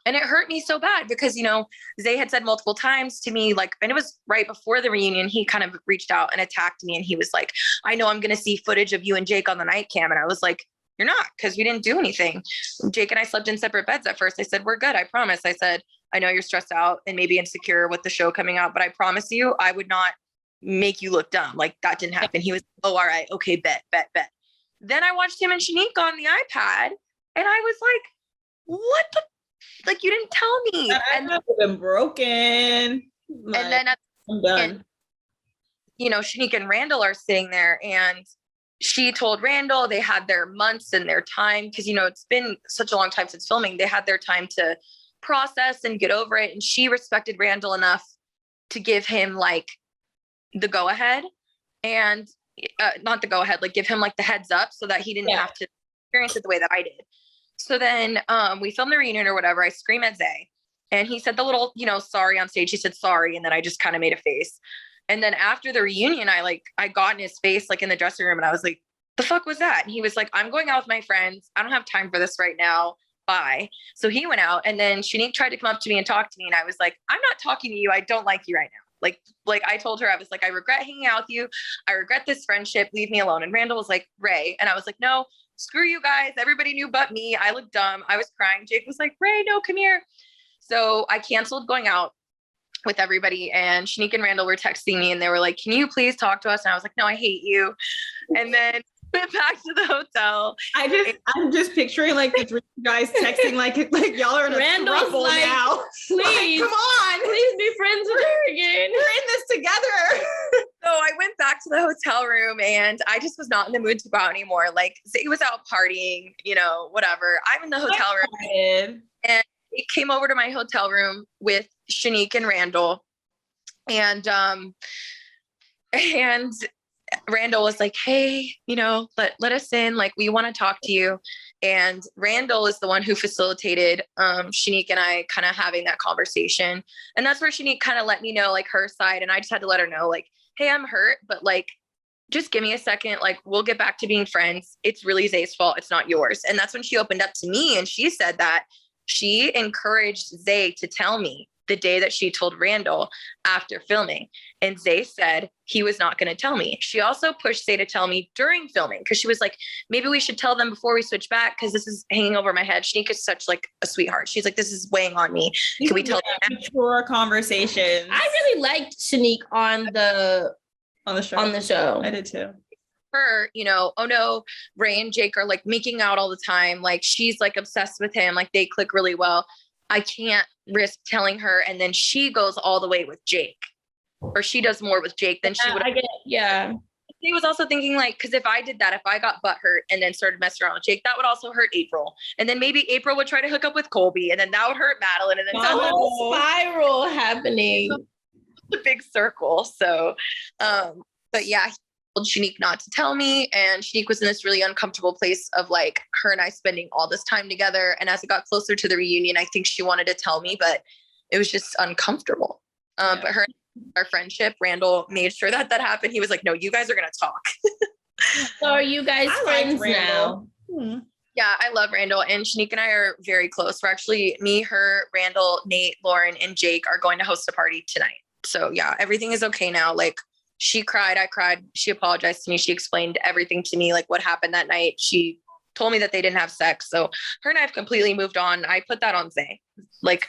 And it hurt me so bad because, you know, Zay had said multiple times to me, like, and it was right before the reunion, he kind of reached out and attacked me. And he was like, I know I'm going to see footage of you and Jake on the night cam. And I was like, you're not, because we didn't do anything. Jake and I slept in separate beds at first. I said, we're good. I promise. I said, I know you're stressed out and maybe insecure with the show coming out, but I promise you, I would not make you look dumb. Like that didn't happen. He was, oh, all right. Okay. Bet. Then I watched him and Shanique on the iPad and I was like, what the, like, you didn't tell me. And I've been broken. Like, and then I'm done. And, you know, Shanique and Randall are sitting there, and she told Randall they had their months and their time, because, you know, it's been such a long time since filming. They had their time to process and get over it. And she respected Randall enough to give him like the go ahead, and not the go ahead, like give him like the heads up so that he didn't have to experience it the way that I did. So then we filmed the reunion or whatever. I scream at Zay, and he said the little, you know, sorry on stage. He said sorry. And then I just kind of made a face. And then after the reunion, I got in his face, like in the dressing room, and I was like, the fuck was that? And he was like, I'm going out with my friends. I don't have time for this right now. Bye. So he went out, and then Shanique tried to come up to me and talk to me. And I was like, I'm not talking to you. I don't like you right now. Like I told her, I was like, I regret hanging out with you. I regret this friendship. Leave me alone. And Randall was like, Ray. And I was like, no, screw you guys. Everybody knew but me. I looked dumb. I was crying. Jake was like, Ray, no, come here. So I canceled going out with everybody, and Shanique and Randall were texting me, and they were like, can you please talk to us? And I was like, no, I hate you. And then went back to the hotel. I'm just picturing like the three guys texting like y'all are in a trouble like, now. Please, like, come on, please be friends with her again. We're in this together. So I went back to the hotel room, and I just was not in the mood to go out anymore. Like Zay was out partying, you know, whatever. I'm in the hotel room, and he came over to my hotel room with Shanique and Randall, and Randall was like, hey, you know, let us in. Like, we want to talk to you. And Randall is the one who facilitated Shanique and I kind of having that conversation. And that's where Shanique kind of let me know like her side. And I just had to let her know like, hey, I'm hurt, but like, just give me a second. Like, we'll get back to being friends. It's really Zay's fault. It's not yours. And that's when she opened up to me. And she said that she encouraged Zay to tell me the day that she told Randall after filming. And Zay said he was not going to tell me. She also pushed Zay to tell me during filming, because she was like, maybe we should tell them before we switch back, because this is hanging over my head. Shanika's such like a sweetheart. She's like, this is weighing on me. Can we tell them? Mature conversations. I really liked Shanique on the show. I did too. Her, you know, oh no, Ray and Jake are like making out all the time. Like, she's like obsessed with him. Like, they click really well. I can't risk telling her. And then she goes all the way with Jake, or she does more with Jake than she would. Yeah. He was also thinking like, because if I did that, if I got butthurt and then started messing around with Jake, that would also hurt April. And then maybe April would try to hook up with Colby, and then that would hurt Madeline. And then the whole spiral happening. The big circle. So, but yeah, he told Shanique not to tell me. And Shanique was in this really uncomfortable place of like her and I spending all this time together. And as it got closer to the reunion, I think she wanted to tell me, but it was just uncomfortable. But our friendship, Randall made sure that happened. He was like, no, you guys are going to talk. So are you guys friends now? Yeah, I love Randall, and Shanique and I are very close. We're actually, me, her, Randall, Nate, Lauren, and Jake are going to host a party tonight. So yeah, everything is okay now. Like, she cried, I cried. She apologized to me. She explained everything to me, like what happened that night. She told me that they didn't have sex. So her and I have completely moved on. I put that on Zay. Like,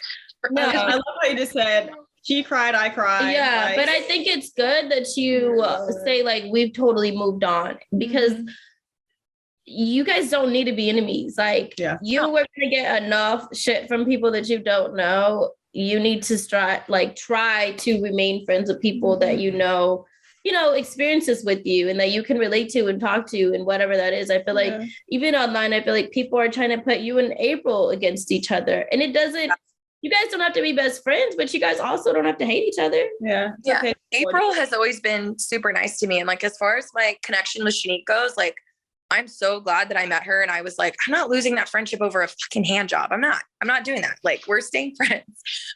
no, I love how you just said, she cried, I cried. Yeah, like, but I think it's good that you say like, we've totally moved on, because you guys don't need to be enemies. Like, you were gonna get enough shit from people that you don't know. You need to try to remain friends with people that you know, experiences with you and that you can relate to and talk to, and whatever that is. I feel like even online, I feel like people are trying to put you and April against each other, and it doesn't. You guys don't have to be best friends, but you guys also don't have to hate each other. Yeah. Okay. April has always been super nice to me, and like, as far as my connection with Shanique goes, like, I'm so glad that I met her, and I was like, I'm not losing that friendship over a fucking hand job. I'm not doing that. Like, we're staying friends.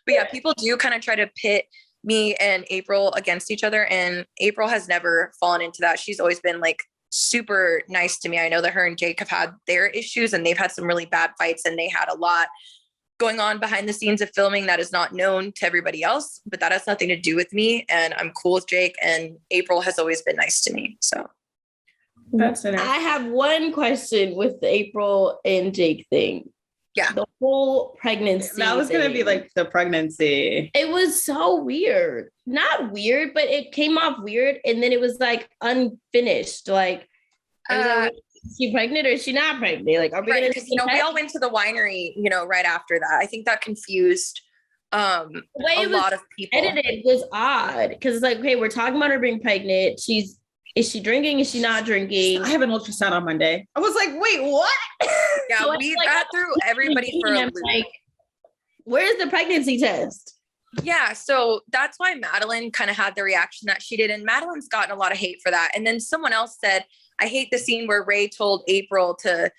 But yeah, people do kind of try to pit me and April against each other, and April has never fallen into that. She's always been like super nice to me. I know that her and Jake have had their issues, and they've had some really bad fights, and they had a lot going on behind the scenes of filming that is not known to everybody else, but that has nothing to do with me. And I'm cool with Jake, and April has always been nice to me. So that's it. I have one question with the April and Jake thing. Yeah. The whole pregnancy. That was going to be like the pregnancy. It was so weird. Not weird, but it came off weird. And then it was like unfinished. Like, is she pregnant or is she not pregnant? Like, are we going to? We all went to the winery, right after that. I think that confused a lot of people. Edited was odd, because it's like, okay, we're talking about her being pregnant. Is she drinking? Is she not drinking? I have an ultrasound on Monday. I was like, wait, what? Yeah, so we got through everybody for a loop. Like, where's the pregnancy test? Yeah, so that's why Madeline kind of had the reaction that she did. And Madeline's gotten a lot of hate for that. And then someone else said, I hate the scene where Ray told April to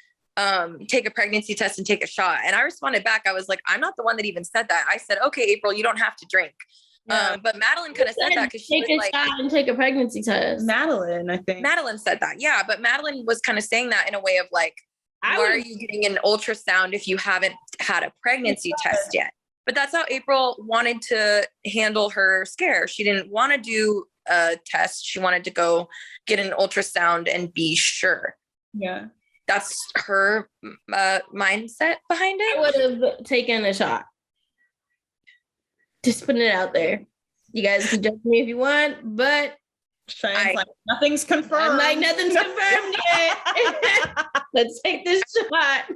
take a pregnancy test and take a shot. And I responded back. I was like, I'm not the one that even said that. I said, okay, April, you don't have to drink. Yeah. But Madeline kind of said that because she was like, shot and take a pregnancy test. Madeline, I think. Madeline said that. Yeah. But Madeline was kind of saying that in a way of like, why are you getting an ultrasound if you haven't had a pregnancy test yet? But that's how April wanted to handle her scare. She didn't want to do a test. She wanted to go get an ultrasound and be sure. Yeah. That's her mindset behind it. I would have taken a shot. Just putting it out there. You guys can judge me if you want, but Cheyenne's like, nothing's confirmed. I'm like, nothing's confirmed yet. Let's take this shot.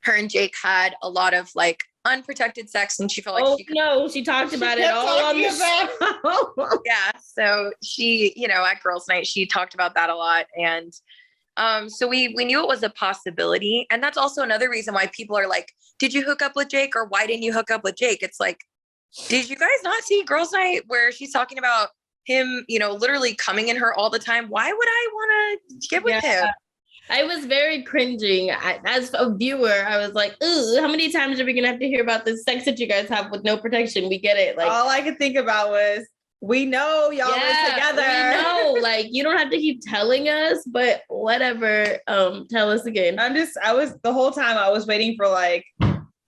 Her and Jake had a lot of like unprotected sex, and she felt like she talked about it all on the show. Yeah, so she, at girls' night, she talked about that a lot, and so we knew it was a possibility, and that's also another reason why people are like, "Did you hook up with Jake, or why didn't you hook up with Jake?" It's like, did you guys not see girls' night where she's talking about him, literally coming in her all the time? Why would I want to get with him? I was very cringing. As a viewer, I was like, ooh, how many times are we going to have to hear about the sex that you guys have with no protection? We get it. Like, all I could think about was We know y'all were together. We know. Like, you don't have to keep telling us, but whatever. Tell us again. The whole time I was waiting for like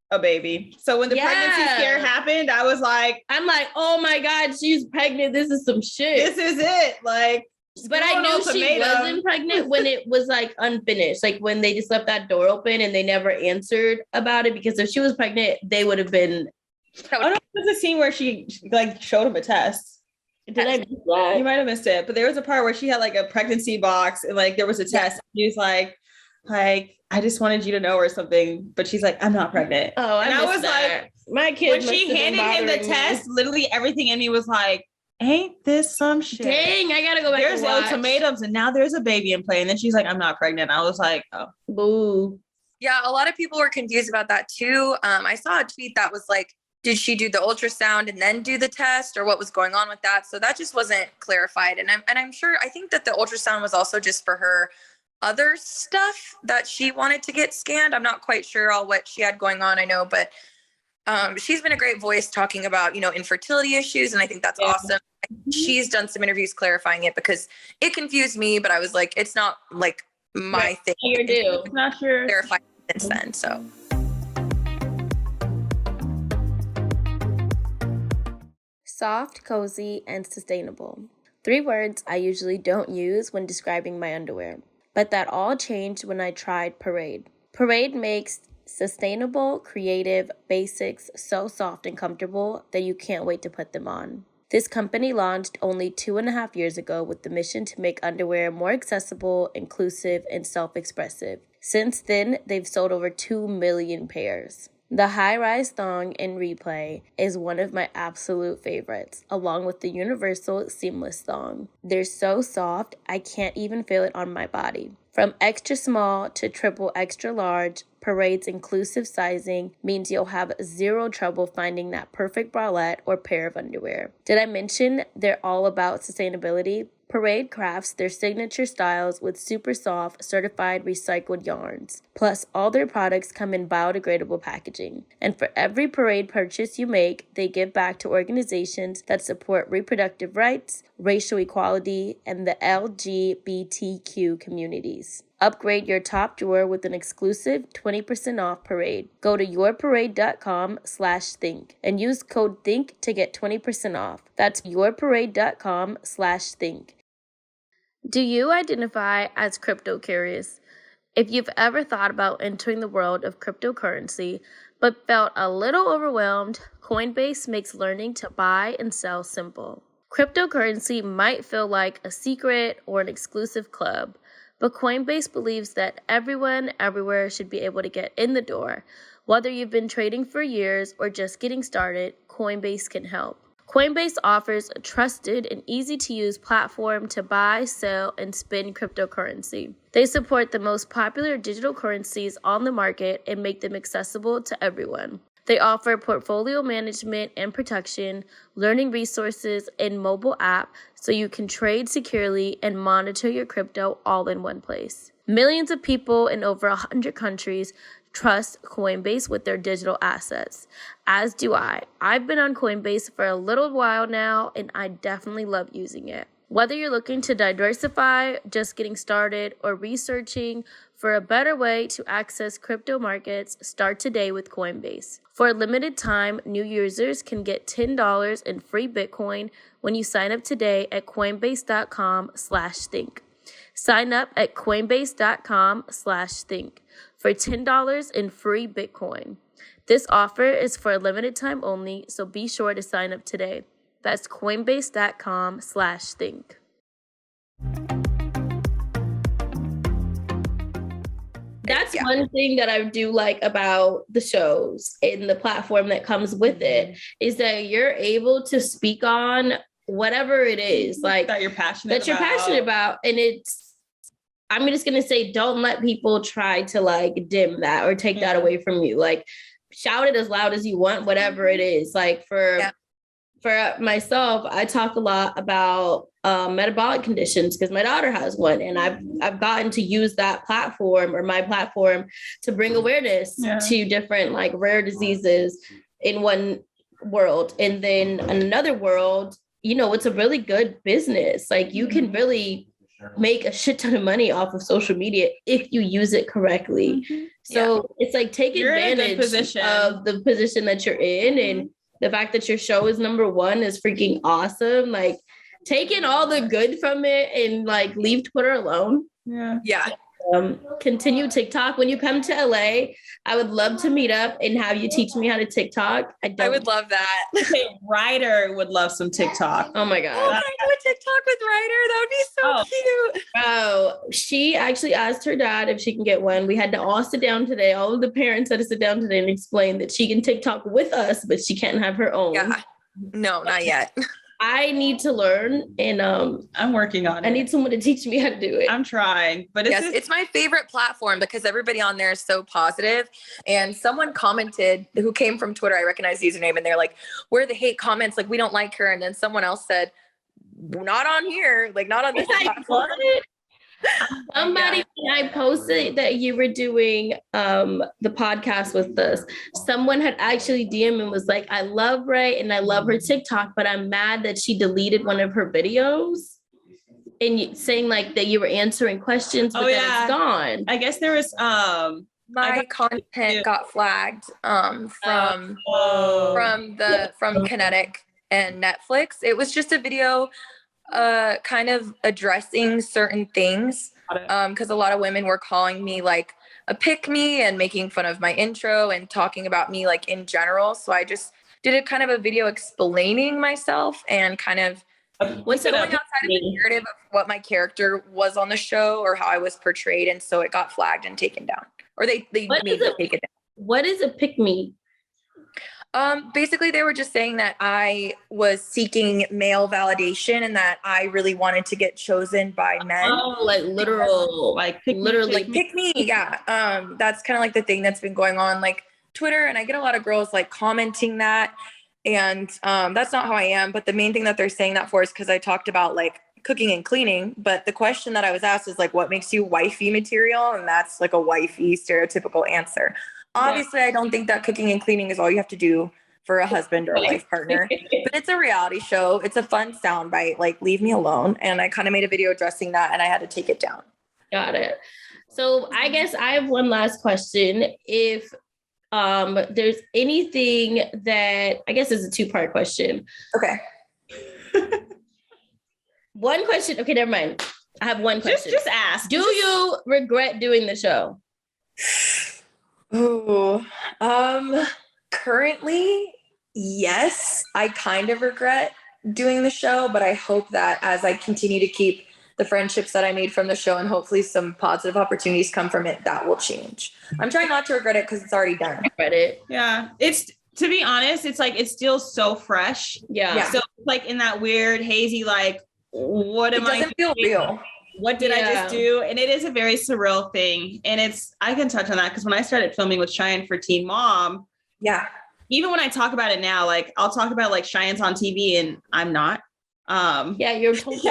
a baby. So when the pregnancy scare happened, I'm like, oh my God, she's pregnant. This is some shit. This is it. Like, but I knew she wasn't pregnant when it was like unfinished. Like when they just left that door open and they never answered about it, because if she was pregnant, they would have been. Oh no, there's a scene where she like showed him a test. Did I miss that? You might have missed it, but there was a part where she had like a pregnancy box and like there was a test. He was like, I just wanted you to know or something, but she's like, I'm not pregnant. Oh, I was that. Like, my kid. When she handed him the test, literally everything in me was like, ain't this some shit? Dang, I gotta go back. There's ultimatums, and now there's a baby in play. And then she's like, I'm not pregnant. I was like, oh, boo. Yeah, a lot of people were confused about that too. I saw a tweet that was like, did she do the ultrasound and then do the test, or what was going on with that? So that just wasn't clarified. And I'm sure, I think that the ultrasound was also just for her other stuff that she wanted to get scanned. I'm not quite sure all what she had going on, I know, but she's been a great voice talking about, infertility issues. And I think that's awesome. She's done some interviews clarifying it because it confused me, but I was like, it's not like my thing. You do. It's not sure. Clarified since then, so. Soft, cozy, and sustainable. 3 words I usually don't use when describing my underwear, but that all changed when I tried Parade. Parade makes sustainable, creative basics so soft and comfortable that you can't wait to put them on. This company launched only 2.5 years ago with the mission to make underwear more accessible, inclusive, and self-expressive. Since then, they've sold over 2 million pairs. The high-rise thong in Replay is one of my absolute favorites, along with the universal seamless thong. They're so soft, I can't even feel it on my body. From extra small to triple extra large, Parade's inclusive sizing means you'll have zero trouble finding that perfect bralette or pair of underwear. Did I mention they're all about sustainability? Parade crafts their signature styles with super soft, certified recycled yarns. Plus, all their products come in biodegradable packaging. And for every Parade purchase you make, they give back to organizations that support reproductive rights, racial equality, and the LGBTQ communities. Upgrade your top drawer with an exclusive 20% off Parade. Go to yourparade.com/think and use code THINK to get 20% off. That's yourparade.com/think. Do you identify as crypto curious? If you've ever thought about entering the world of cryptocurrency but felt a little overwhelmed, Coinbase makes learning to buy and sell simple. Cryptocurrency might feel like a secret or an exclusive club, but Coinbase believes that everyone, everywhere should be able to get in the door. Whether you've been trading for years or just getting started, Coinbase can help. Coinbase offers a trusted and easy-to-use platform to buy, sell, and spend cryptocurrency. They support the most popular digital currencies on the market and make them accessible to everyone. They offer portfolio management and protection, learning resources, and mobile app so you can trade securely and monitor your crypto all in one place. Millions of people in over 100 countries trust Coinbase with their digital assets, as do I. I've been on Coinbase for a little while now, and I definitely love using it. Whether you're looking to diversify, just getting started, or researching for a better way to access crypto markets, start today with Coinbase. For a limited time, new users can get $10 in free Bitcoin when you sign up today at coinbase.com/think. Sign up at coinbase.com/think for $10 in free Bitcoin. This offer is for a limited time only, so be sure to sign up today. That's coinbase.com/think. That's one thing that I do like about the shows and the platform that comes with it, is that you're able to speak on whatever it is like that you're passionate about. And I'm just going to say, don't let people try to like dim that or take that away from you. Like, shout it as loud as you want, whatever it is. Like for myself, I talk a lot about metabolic conditions because my daughter has one, and I've gotten to use that platform, or my platform, to bring awareness to different like rare diseases in one world, and then in another world, it's a really good business. Like you can really make a shit ton of money off of social media if you use it correctly. So it's like take advantage of the position that you're in, and the fact that your show is number one is freaking awesome. Like take in all the good from it and like leave Twitter alone. Yeah. Continue TikTok. When you come to LA, I would love to meet up and have you teach me how to TikTok. I would love that. Ryder would love some TikTok. Oh my God. Oh, can I do a TikTok with Ryder? That would be so cute. Oh, she actually asked her dad if she can get one. We had to all sit down today. All of the parents had to sit down today and explain that she can TikTok with us, but she can't have her own. Yeah. No, not yet. I need to learn, and I'm working on it. I need someone to teach me how to do it. I'm trying, but it's my favorite platform because everybody on there is so positive. And someone commented who came from Twitter, I recognize the username, and they're like, "Where are the hate comments? Like, we don't like her." And then someone else said, "Not on here, like not on this platform." Somebody, I posted that you were doing the podcast with us. Someone had actually DM and was like, I love Ray and I love her TikTok, but I'm mad that she deleted one of her videos. And saying like that you were answering questions, but then it's gone. I guess there was my content got flagged from Kinetic and Netflix. It was just a video kind of addressing certain things because a lot of women were calling me like a pick me and making fun of my intro and talking about me like in general. So I just did a kind of a video explaining myself and kind of going outside of the narrative of what my character was on the show or how I was portrayed. And so it got flagged and taken down, or they made me take it down. What is a pick me? Basically, they were just saying that I was seeking male validation and that I really wanted to get chosen by men. Oh, like literal, like literally pick me. Yeah. That's kind of like the thing that's been going on, like Twitter. And I get a lot of girls like commenting that. And that's not how I am. But the main thing that they're saying that for is because I talked about like cooking and cleaning. But the question that I was asked is like, what makes you wifey material? And that's like a wifey stereotypical answer. Obviously, I don't think that cooking and cleaning is all you have to do for a husband or a life partner, but it's a reality show. It's a fun soundbite, like leave me alone. And I kind of made a video addressing that and I had to take it down. Got it. So I guess I have one last question. If there's anything that, I guess it's a 2-part question. Okay. One question. Okay, never mind. I have one question. Just ask. Do you regret doing the show? Oh, currently, yes, I kind of regret doing the show, but I hope that as I continue to keep the friendships that I made from the show and hopefully some positive opportunities come from it, that will change. I'm trying not to regret it because it's already done. Regret it. Yeah. It's, to be honest, it's like, it's still so fresh. Yeah. So like in that weird, hazy, like, what am I doing? It doesn't feel real. What did I just do? And it is a very surreal thing. And I can touch on that because when I started filming with Cheyenne for Teen Mom, even when I talk about it now, like I'll talk about like Cheyenne's on TV and I'm not. You're totally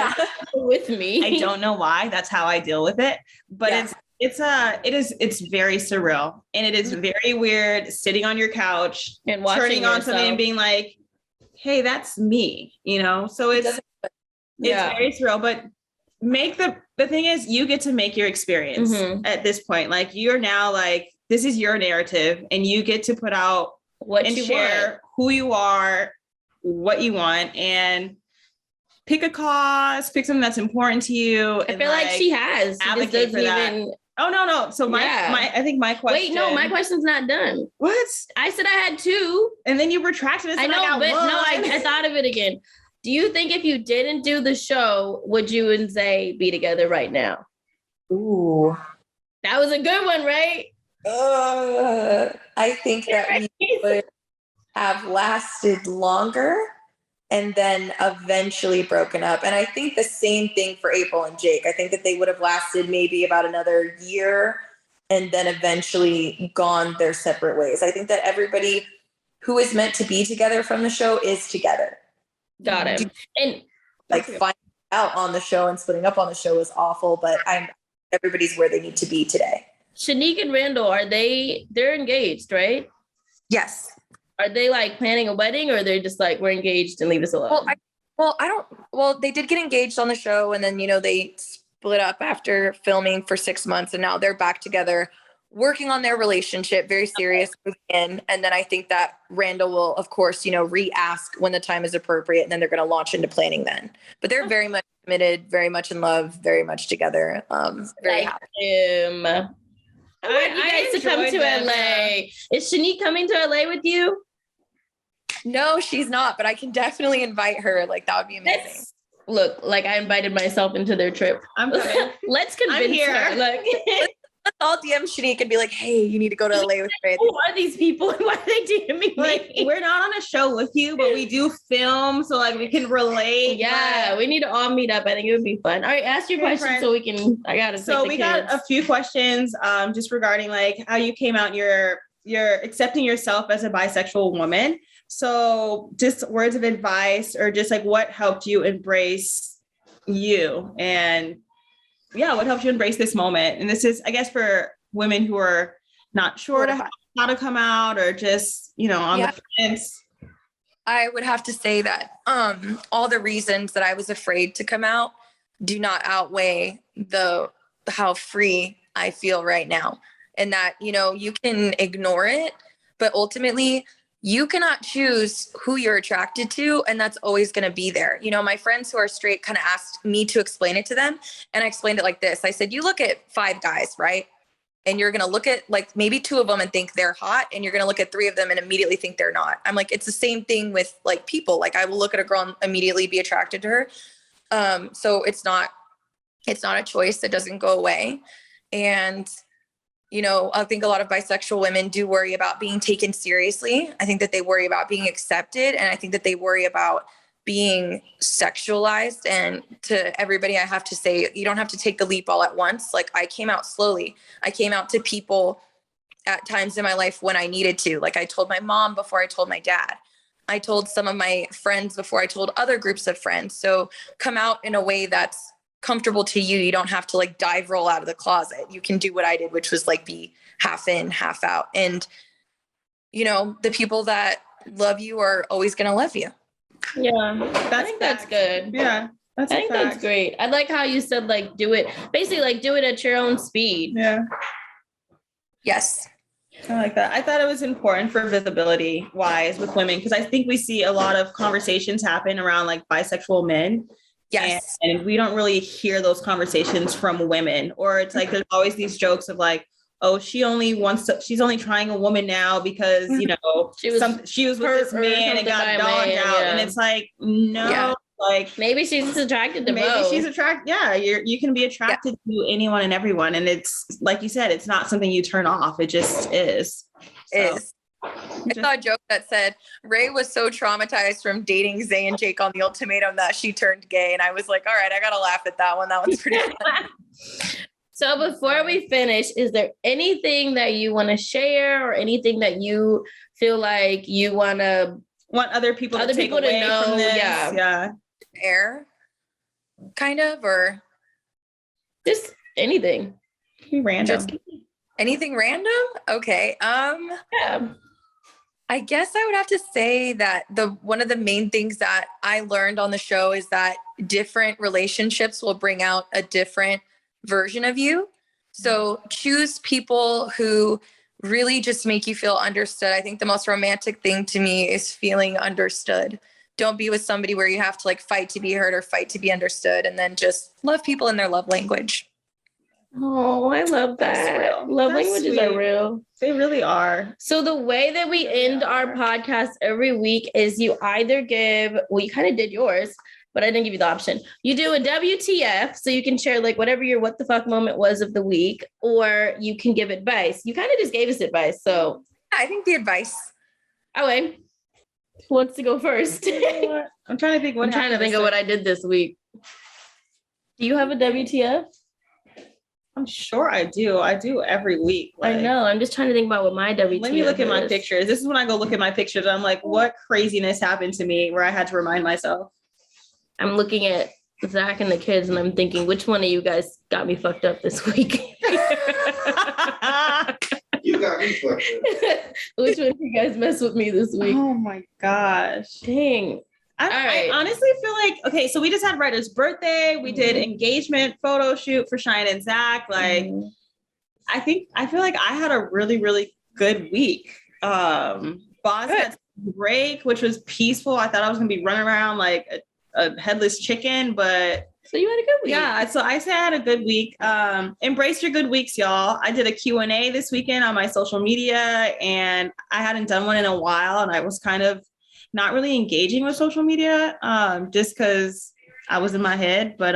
with me. I don't know why. That's how I deal with it. But it's very surreal. And it is very weird sitting on your couch and turning on something and being like, hey, that's me, So it's very surreal. But the thing is, you get to make your experience at this point. Like you're now like, this is your narrative and you get to put out share who you are, what you want, and pick a cause, pick something that's important to you. I feel like she has. Advocate for that. Oh, no. So I think my question. Wait, no, my question's not done. What? I said I had 2. And then you retracted it. I know, I thought of it again. Do you think if you didn't do the show, would you and Zay be together right now? Ooh. That was a good one, right? I think that we would have lasted longer and then eventually broken up. And I think the same thing for April and Jake. I think that they would have lasted maybe about another year and then eventually gone their separate ways. I think that everybody who is meant to be together from the show is together. Got it. And like finding out on the show and splitting up on the show is awful, but everybody's where they need to be today. Shanique and Randall, they're engaged, right? Yes. Are they like planning a wedding or they're just like, we're engaged and leave us alone? Well, Well, they did get engaged on the show, and then, they split up after filming for 6 months, and now they're back together working on their relationship, very serious again. And then I think that Randall will, of course, re-ask when the time is appropriate, and then they're going to launch into planning then. But they're very much committed, very much in love, very much together. Very happy. I want you guys to come to LA. Is Shanique coming to LA with you? No, she's not, but I can definitely invite her. Like, that would be amazing. Look, like I invited myself into their trip. I'm coming. Let's convince her. Look. I'll DM Shanique and be like, hey, you need to go to LA with me. Who are these people and why are they DMing me? Like, we're not on a show with you, but we do film, so like we can relate. Yeah, we need to all meet up. I think it would be fun. All right, ask your question so we can. So we got a few questions, just regarding like how you came out. You're accepting yourself as a bisexual woman. So just words of advice, or just like what helped you embrace you, and what helped you embrace this moment? And this is, I guess, for women who are not sure how to come out, or just, on the fence. I would have to say that all the reasons that I was afraid to come out do not outweigh how free I feel right now. And that, you can ignore it, but ultimately you cannot choose who you're attracted to, and that's always going to be there. My friends who are straight kind of asked me to explain it to them, and I explained it like this. I said, you look at 5 guys, right? And you're going to look at like maybe 2 of them and think they're hot, and you're going to look at 3 of them and immediately think they're not. I'm like, it's the same thing with like people. Like, I will look at a girl and immediately be attracted to her. So it's not a choice that doesn't go away. And I think a lot of bisexual women do worry about being taken seriously. I think that they worry about being accepted. And I think that they worry about being sexualized. And to everybody, I have to say, you don't have to take the leap all at once. Like, I came out slowly. I came out to people at times in my life when I needed to. Like, I told my mom before I told my dad. I told some of my friends before I told other groups of friends. So come out in a way that's comfortable to you. You don't have to like dive roll out of the closet. You can do what I did, which was like be half in, half out. And, the people that love you are always going to love you. Yeah, I think that's good. Yeah, I think that's great. I like how you said, like, do it at your own speed. Yeah. Yes. I like that. I thought it was important for visibility wise with women, because I think we see a lot of conversations happen around like bisexual men. Yes. And we don't really hear those conversations from women, or it's like, there's always these jokes of like, oh, she's only trying a woman now because, she was with this man and got dogged out. And it's like, no, like maybe she's attracted to both. Maybe she's attracted. Yeah. You can be attracted to anyone and everyone. And it's like you said, it's not something you turn off. It just is. I saw a joke that said Ray was so traumatized from dating Zay and Jake on the Ultimatum that she turned gay. And I was like, all right, I got to laugh at that one. That one's pretty funny. So before we finish, is there anything that you want to share, or anything that you feel like you want other people to know from this? Yeah. Air kind of, or just anything. Random. Anything random? Okay. Yeah. I guess I would have to say that one of the main things that I learned on the show is that different relationships will bring out a different version of you. So choose people who really just make you feel understood. I think the most romantic thing to me is feeling understood. Don't be with somebody where you have to like fight to be heard or fight to be understood, and then just love people in their love language. Oh, I love that. Love languages sweet. Are real. They really are. So the way that we end our podcast every week is you either give, well, you kind of did yours, but I didn't give you the option. You do a WTF, so you can share like whatever your what the fuck moment was of the week, or you can give advice. You kind of just gave us advice. So I think the advice. Oh, wait. Who wants to go first? I'm trying to think. I'm trying to think of what I did this week. Do you have a WTF? I'm sure I do. I do every week. Like, I know. I'm just trying to think about what my WTF is. Let me look at my pictures. This is when I go look at my pictures. I'm like, what craziness happened to me where I had to remind myself? I'm looking at Zach and the kids, and I'm thinking, which one of you guys got me fucked up this week? You got me fucked up. Which one of you guys messed with me this week? Oh my gosh. Dang. I honestly feel like, okay, so we just had Ryder's birthday. We did engagement photo shoot for Cheyenne and Zach. Like, I feel like I had a really, really good week. Boss had a break, which was peaceful. I thought I was going to be running around like a headless chicken, but so you had a good week. Yeah, so I say I had a good week. Embrace your good weeks, y'all. I did a Q&A this weekend on my social media, and I hadn't done one in a while, and I was kind of not really engaging with social media just because I was in my head. But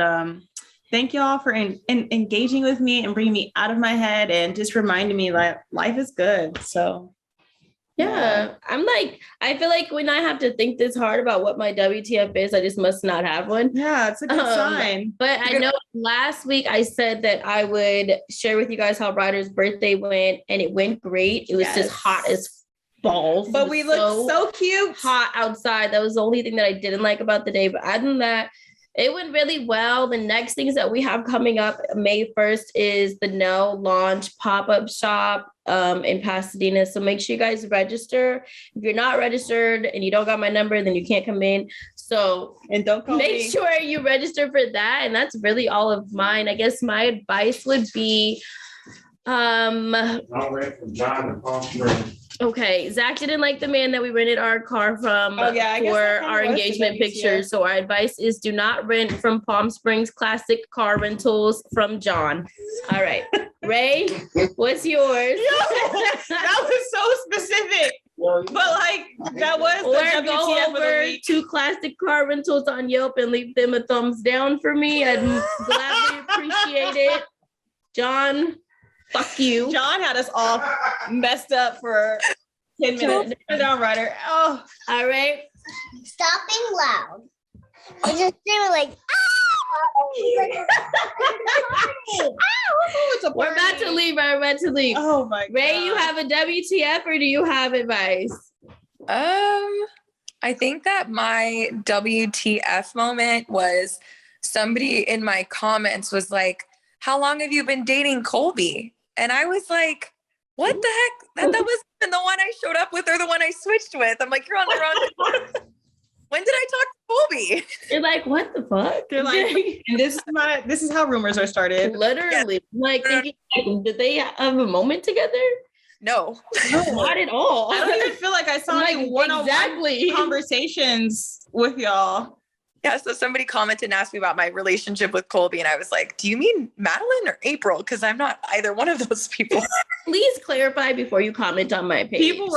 thank y'all for engaging with me and bringing me out of my head and just reminding me that life is good. So yeah, I feel like when I have to think this hard about what my WTF is, I just must not have one. Yeah, it's a good sign. But I know last week I said that I would share with you guys how Ryder's birthday went, and it went great. It was just hot as balls. But we looked so cute. Hot outside. That was the only thing that I didn't like about the day. But other than that, it went really well. The next things that we have coming up, May 1st, is the No Launch pop-up shop in Pasadena. So make sure you guys register. If you're not registered and you don't got my number, then you can't come in. So and don't call make sure you register for that. And that's really all of mine. I guess my advice would be I'll rent from John and Palm Springs. okay, Zach didn't like the man that we rented our car from for our engagement pictures. So our advice is do not rent from Palm Springs Classic Car Rentals from John. All right. Ray, what's yours? That was so specific. But like that was or go over to Classic Car Rentals on Yelp and leave them a thumbs down for me. I'd gladly appreciate it. John, fuck you. John had us all messed up for 10 minutes. Turn down, Ryder. Oh, all right. Stop being loud. I just screaming like, we're about to leave. We're about to leave. Oh my God. Ray, you have a WTF or do you have advice? I think that my WTF moment was somebody in my comments was like, how long have you been dating Colby? And I was like, what the heck? That wasn't the one I showed up with or the one I switched with. I'm like, you're on the wrong. When did I talk to Colby? You're like, what the fuck? They're like, and this is how rumors are started. Literally. Yeah. Like thinking, did they have a moment together? No, not at all. I don't even feel like I saw any one-on-one conversations with y'all. Yeah, so somebody commented and asked me about my relationship with Colby, and I was like, do you mean Madeline or April? Because I'm not either one of those people. Please clarify before you comment on my page. People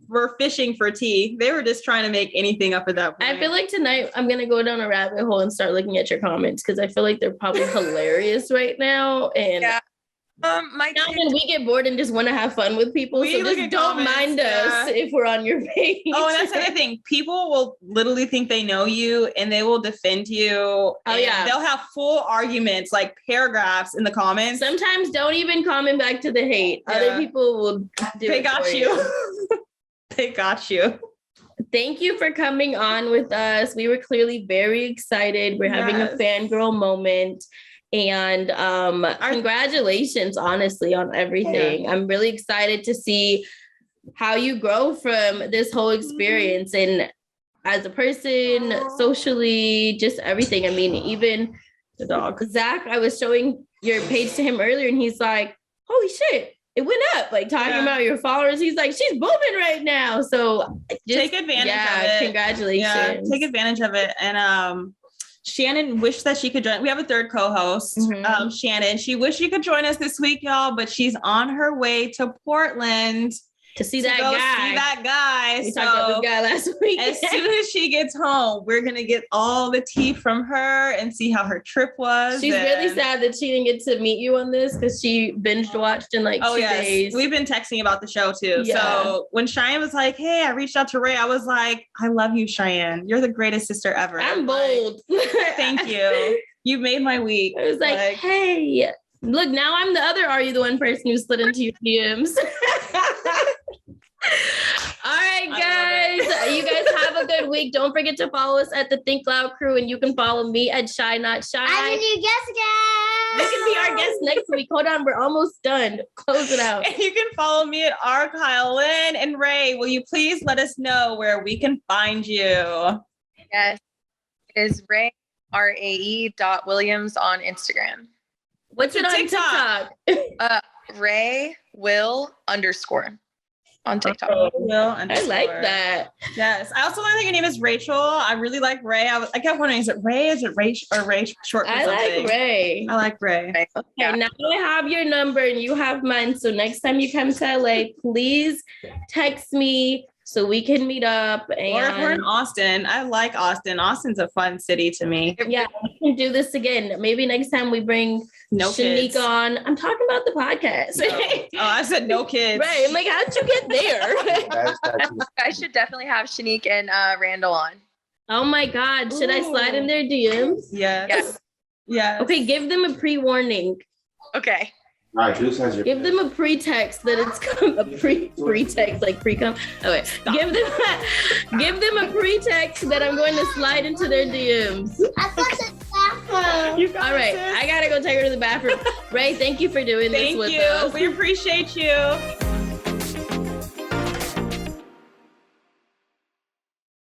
were fishing for tea. They were just trying to make anything up at that point. I feel like tonight I'm going to go down a rabbit hole and start looking at your comments because I feel like they're probably hilarious right now. And yeah. Now when we get bored and just want to have fun with people, so just don't mind us if we're on your page. Oh, and that's the other thing. People will literally think they know you and they will defend you. Oh, yeah. They'll have full arguments, like paragraphs in the comments. Sometimes don't even comment back to the hate. Yeah. Other people will do They got you. They got you. Thank you for coming on with us. We were clearly very excited. We're having a fangirl moment. And congratulations, honestly, on everything. Yeah. I'm really excited to see how you grow from this whole experience and as a person, socially, just everything. I mean, even the dog. Zach, I was showing your page to him earlier and he's like, holy shit, it went up. Like talking about your followers. He's like, she's booming right now. So just take advantage of it. Congratulations. Yeah, take advantage of it. And Shanan wished that she could join. We have a third co-host, Shanan. She wished she could join us this week, y'all, but she's on her way to Portland to see that guy. We talked about this guy last week. As soon as she gets home, we're gonna get all the tea from her and see how her trip was. She's really sad that she didn't get to meet you on this because she binge watched in like 2 days. We've been texting about the show too. Yeah. So when Cheyenne was like, hey, I reached out to Ray, I was like, I love you, Cheyenne. You're the greatest sister ever. I'm bold. Thank you. You made my week. I was like, hey, look, now I'm the other Are You the One person who slid into your DMs. All right, guys. You guys have a good week. Don't forget to follow us at the Think Loud Crew, and you can follow me at Shy Not Shy. I'm a new guest again. You can be our guest next week. Hold on, we're almost done. Close it out. And you can follow me at Kyle Lynn. And Ray, will you please let us know where we can find you? Yes. is Ray, RAE.Williams on Instagram. What's it on TikTok? Ray Will _ on TikTok. I like that. Yes. I also learned that your name is Rachel. I really like Ray. I kept wondering, is it Ray? Is it Ray or Ray short for something? I like Ray. I like Ray. Okay, now I have your number and you have mine. So next time you come to LA, please text me so we can meet up. And or if we're in Austin, I like Austin. Austin's a fun city to me. Yeah, we can do this again. Maybe next time we bring Shanique on. I'm talking about the podcast. Oh, I said no kids. Right. I'm like, how'd you get there? I should definitely have Shanique and Randall on. Oh my God. Should I slide in their DMs? Yes. Yes. Okay, give them a pre-warning. Okay. All right, Juice has your Give them a pretext that it's a pretext, like pre-cum. Okay. Give them a pretext that I'm going to slide into their DMs. I thought the bathroom. All right. I gotta go take her to the bathroom. Ray, thank you for doing this with us. We appreciate you.